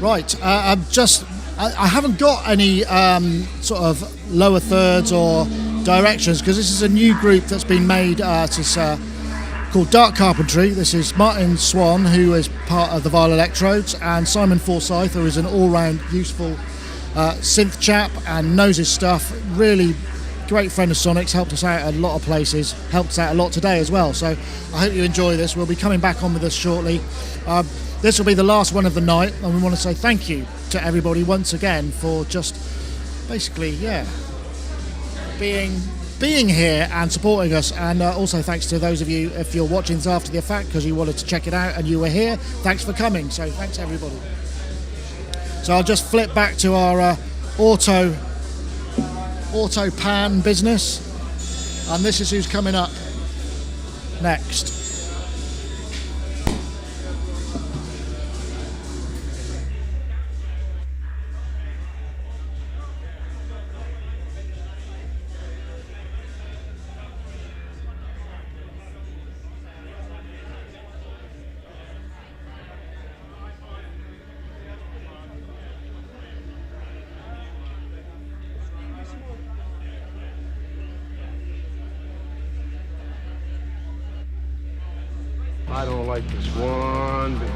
Right, I haven't got any sort of lower thirds or directions because this is a new group that's been made. It's called Dark Carpentry. This is Martin Swan, who is part of the Vile Electrodes, and Simon Forsyth, who is an all-round useful synth chap and knows his stuff. Really great friend of Sonic's, helped us out at a lot of places, helped us out a lot today as well. So I hope you enjoy this. We'll be coming back on with us shortly. This will be the last one of the night, and we want to say thank you to everybody once again for just basically, being here and supporting us, and also thanks to those of you, if you're watching this after the fact because you wanted to check it out and you were here, thanks for coming. So thanks everybody. So I'll just flip back to our auto pan business, and this is who's coming up next. I don't like this one bit.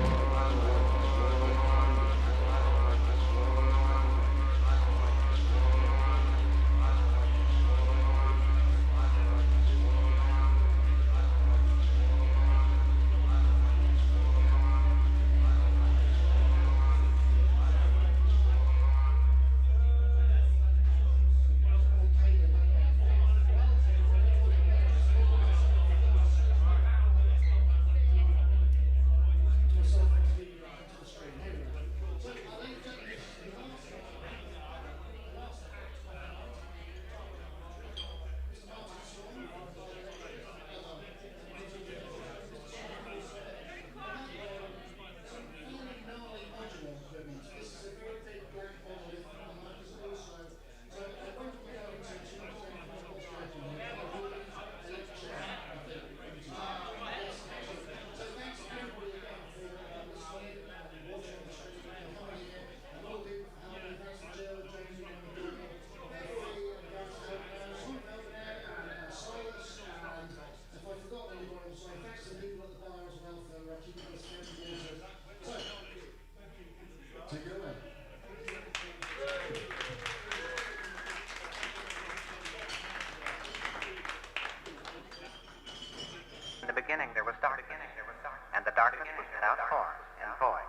In the beginning there was darkness, and the darkness was without form and void.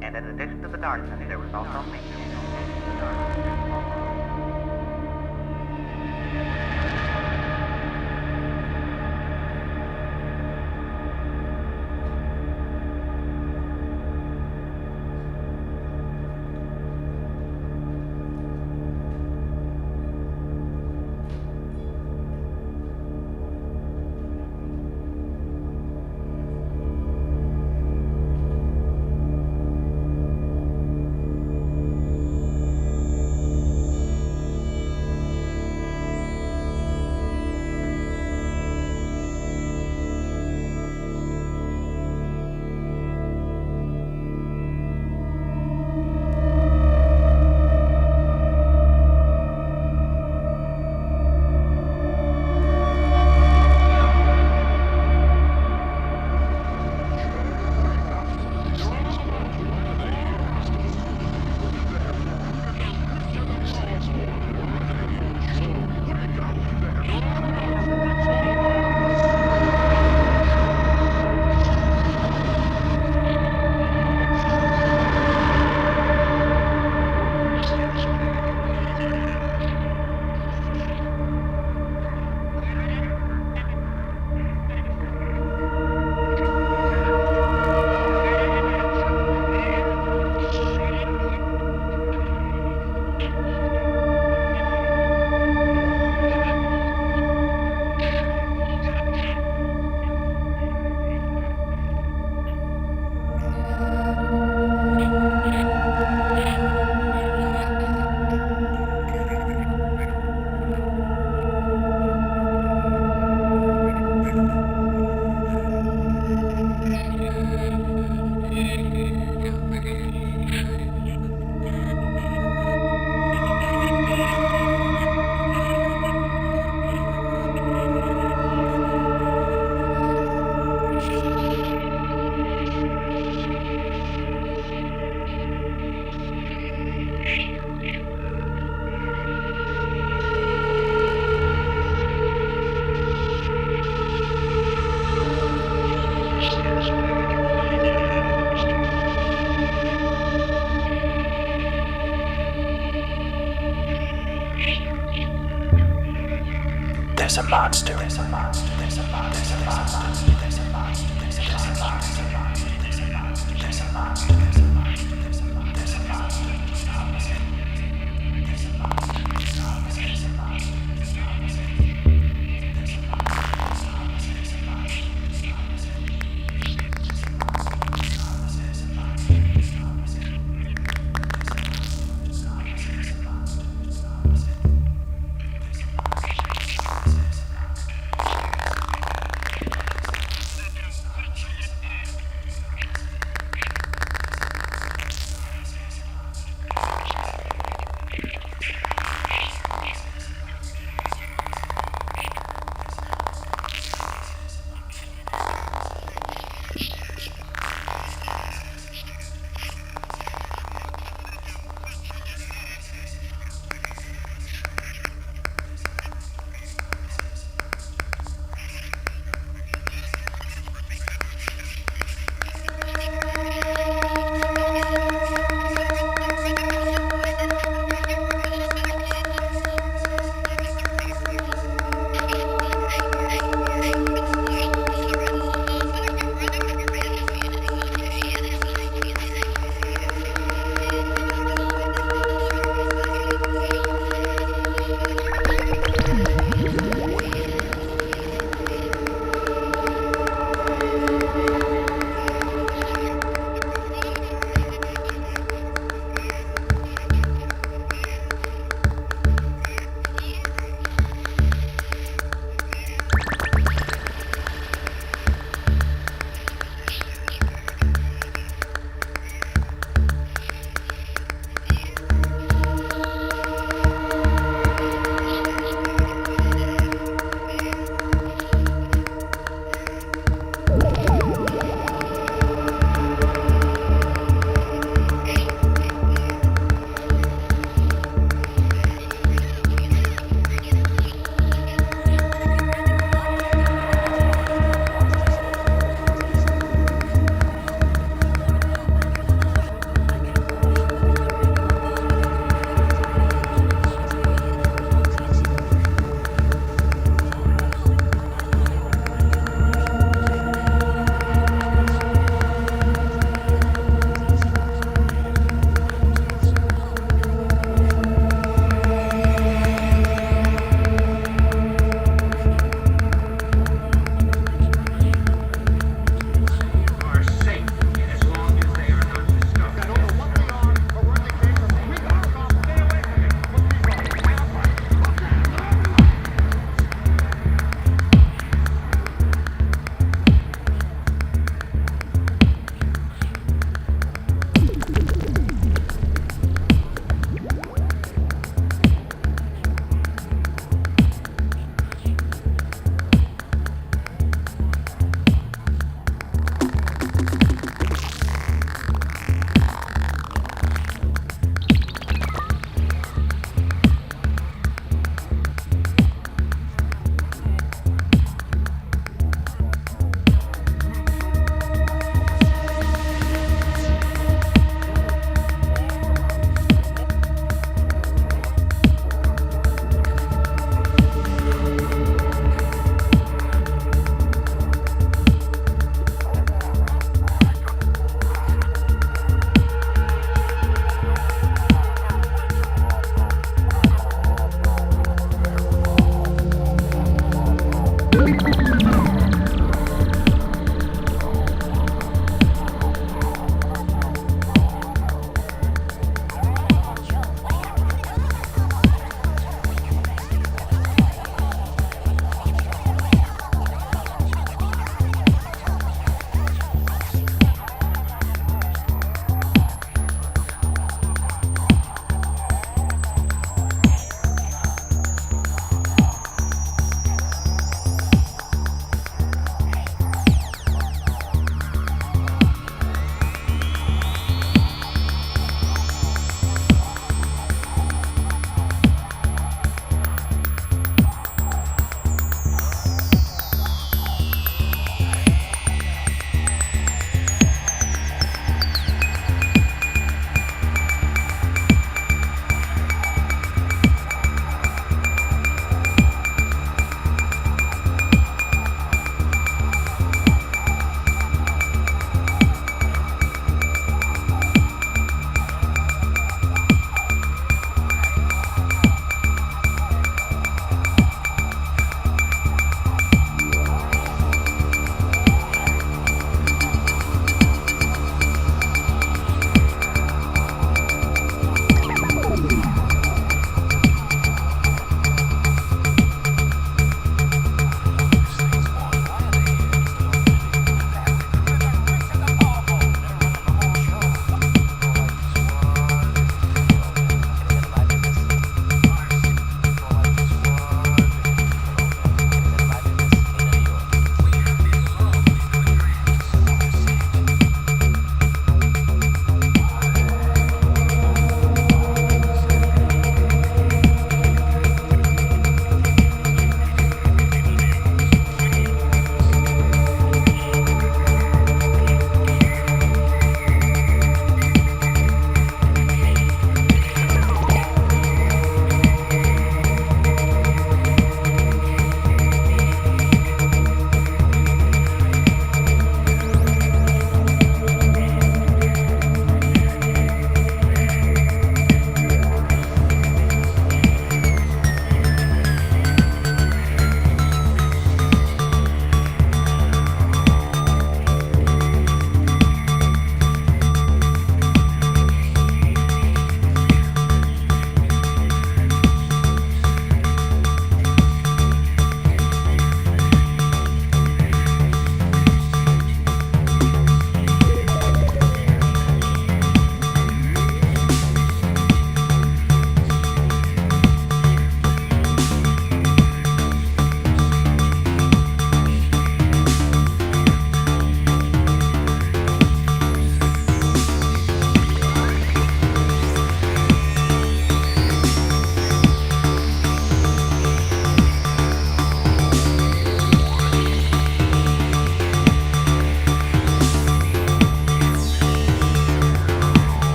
And in addition to the darkness, there was also me. There's a monster. There's a monster. There's a monster. There's a monster. There's a monster. There's a monster. There's a monster. There's a monster. There's a monster. There's a monster. There's a monster.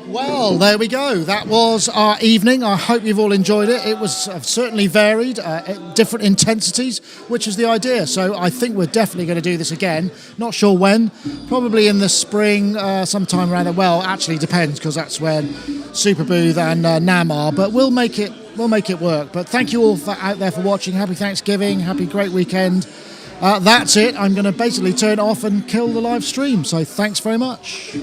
Well, there we go. That was our evening. I hope you've all enjoyed it. It was certainly varied, at different intensities, which is the idea. So I think we're definitely going to do this again. Not sure when. Probably in the spring, sometime around there. Well, actually depends, because that's when Superbooth and NAM are. But we'll make it work. But thank you all out there for watching. Happy Thanksgiving. Happy great weekend. That's it. I'm going to basically turn it off and kill the live stream. So thanks very much.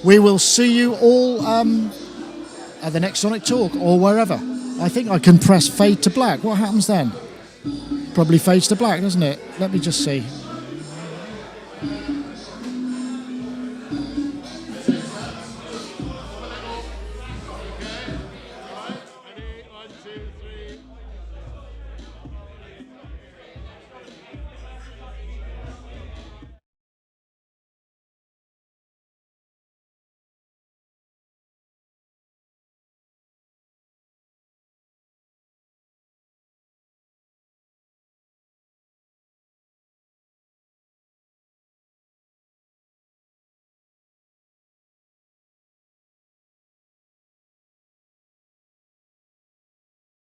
We will see you all at the next Sonic Talk or wherever. I think I can press fade to black. What happens then? Probably fades to black, doesn't it? Let me just see.